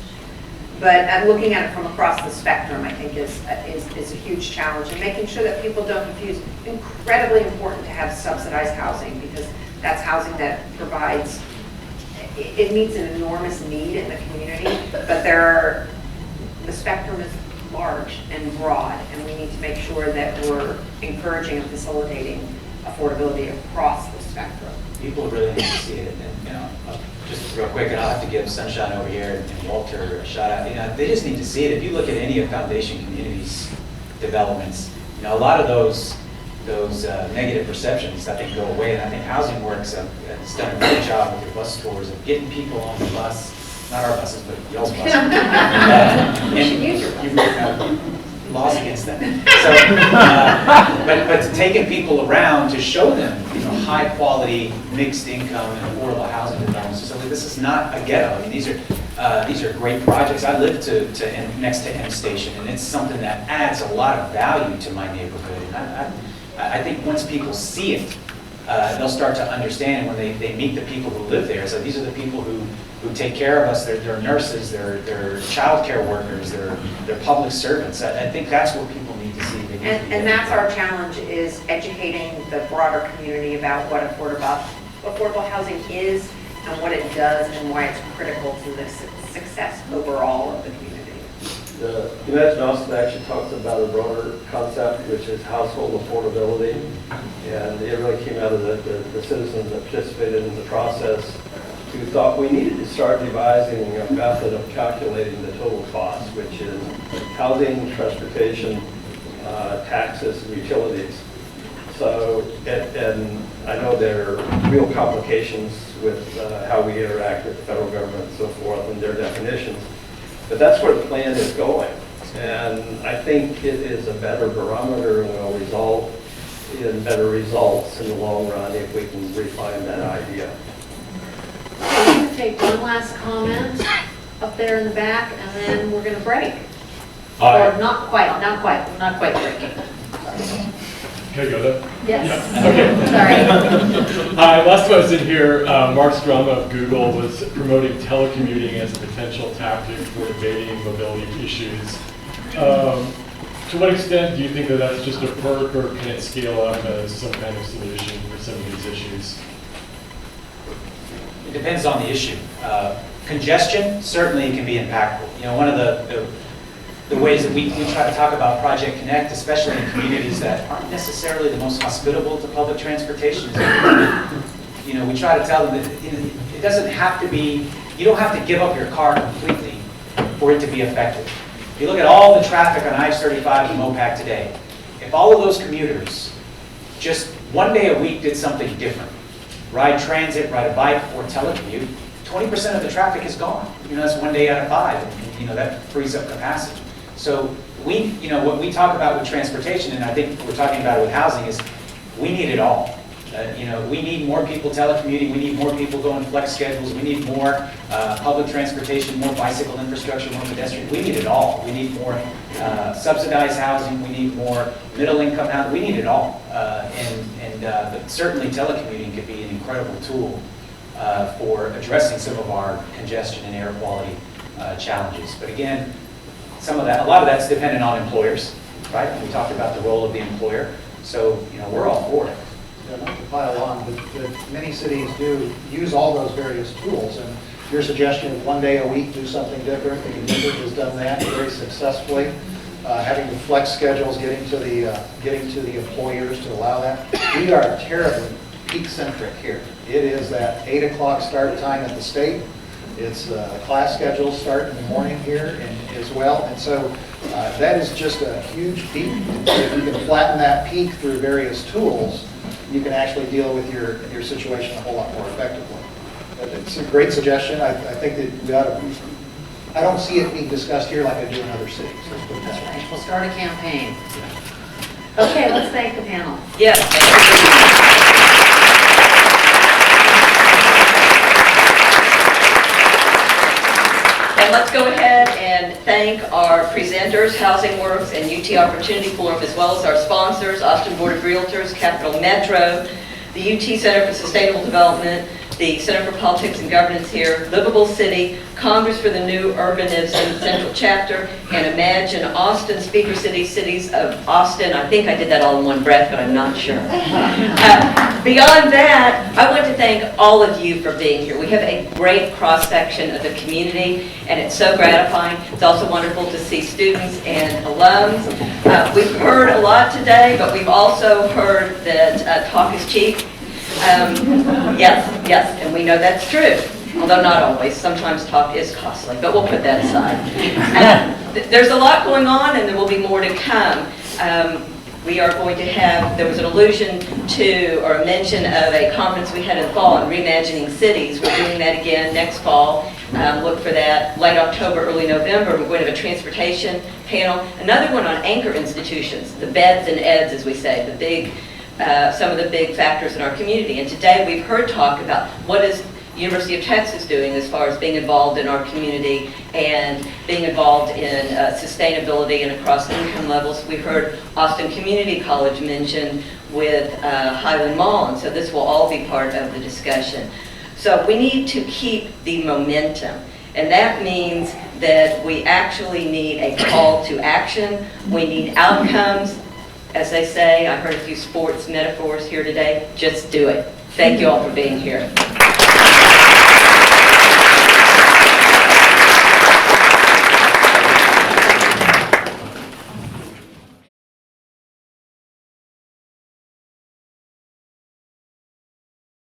But looking at it from across the spectrum, I think is a huge challenge, and making sure that people don't confuse. Incredibly important to have subsidized housing because that's housing that provides, it meets an enormous need in the community, but the spectrum is large and broad, and we need to make sure that we're encouraging and facilitating affordability across the spectrum. People really need to see it, and just real quick, and I'll have to give Sunshine over here and Walter a shout out. They just need to see it. If you look at any of Foundation Communities developments, a lot of those negative perceptions, I think, go away. And I think Housing Works has done a great job with their bus tours of getting people on the bus, not our buses, but y'all's buses. And laws against them. So, but taking people around to show them, high quality, mixed income, and affordable housing developments. So this is not a ghetto. I mean, these are great projects. I live next to M Station, and it's something that adds a lot of value to my neighborhood. And I think once people see it, they'll start to understand when they meet the people who live there. So these are the people who take care of us. They're nurses, they're child care workers, they're public servants. I think that's what people need to see. And that's our challenge, is educating the broader community about what affordable housing is and what it does and why it's critical to the success overall of the community. The Imagine Austin actually talks about a broader concept, which is household affordability. And it really came out of the citizens that participated in the process who thought we needed to start devising a method of calculating the total cost, which is housing, transportation, taxes, and utilities. So, and I know there are real complications with how we interact with the federal government and so forth and their definitions. But that's where the plan is going. And I think it is a better barometer and will result in better results in the long run if we can refine that idea. I'm going to take one last comment up there in the back, and then we're going to break. Or not quite breaking. Can I go there? Yes. Yeah. Okay. Sorry. Hi, last time I was in here, Mark Strama of Google was promoting telecommuting as a potential tactic for debating mobility issues. To what extent do you think that that's just a perk, or can it scale up as some kind of solution for some of these issues? It depends on the issue. Congestion certainly can be impactful. One of the ways that we try to talk about Project Connect, especially in communities that aren't necessarily the most hospitable to public transportation, is we try to tell them that it doesn't have to be, you don't have to give up your car completely for it to be effective. If you look at all the traffic on I-35 and MOPAC today, if all of those commuters just one day a week did something different, ride transit, ride a bike, or telecommute, 20% of the traffic is gone. That's 1 day out of 5, and that frees up capacity. So what we talk about with transportation, and I think we're talking about it with housing, is we need it all. We need more people telecommuting, we need more people going flex schedules, we need more public transportation, more bicycle infrastructure, more pedestrian. We need it all. We need more subsidized housing, we need more middle income housing, we need it all. But certainly telecommuting could be an incredible tool for addressing some of our congestion and air quality challenges. But again, a lot of that's dependent on employers, right? We talked about the role of the employer. So, we're all for it. Yeah, not to pile on, but many cities do use all those various tools, and your suggestion of 1 day a week, do something different, I mean, Denver has done that very successfully. Having the flex schedules, getting to the employers to allow that. We are terribly peak-centric here. It is that 8 o'clock start time at the state. It's class schedules start in the morning here as well, and so that is just a huge peak. If you can flatten that peak through various tools, you can actually deal with your situation a whole lot more effectively. But it's a great suggestion. I think that we ought to. I don't see it being discussed here like I do in other cities. That's right. We'll start a campaign. Okay, let's thank the panel. Yes. And let's go ahead and thank our presenters, Housing Works and UT Opportunity Forum, as well as our sponsors, Austin Board of Realtors, Capital Metro, the UT Center for Sustainable Development, the Center for Politics and Governance here, Livable City, Congress for the New Urbanism Central Chapter, and Imagine Austin, Speaker Cities of Austin. I think I did that all in one breath, but I'm not sure. Beyond that, I want to thank all of you for being here. We have a great cross-section of the community, and it's so gratifying. It's also wonderful to see students and alums. We've heard a lot today, but we've also heard that talk is cheap. Yes, and we know that's true. Although not always. Sometimes talk is costly, but we'll put that aside. There's a lot going on, and there will be more to come. We are going to have, there was an allusion to, or a mention of a conference we had in the fall on reimagining cities. We're doing that again next fall. Look for that late October, early November. We're going to have a transportation panel. Another one on anchor institutions, the beds and eds, as we say, the big, some of the big factors in our community. And today we've heard talk about what is University of Texas doing as far as being involved in our community and being involved in sustainability and across income levels. We heard Austin Community College mentioned with Highland Mall, and so this will all be part of the discussion. So we need to keep the momentum, and that means that we actually need a call to action. We need outcomes. As they say, I heard a few sports metaphors here today. Just do it. Thank you all for being here.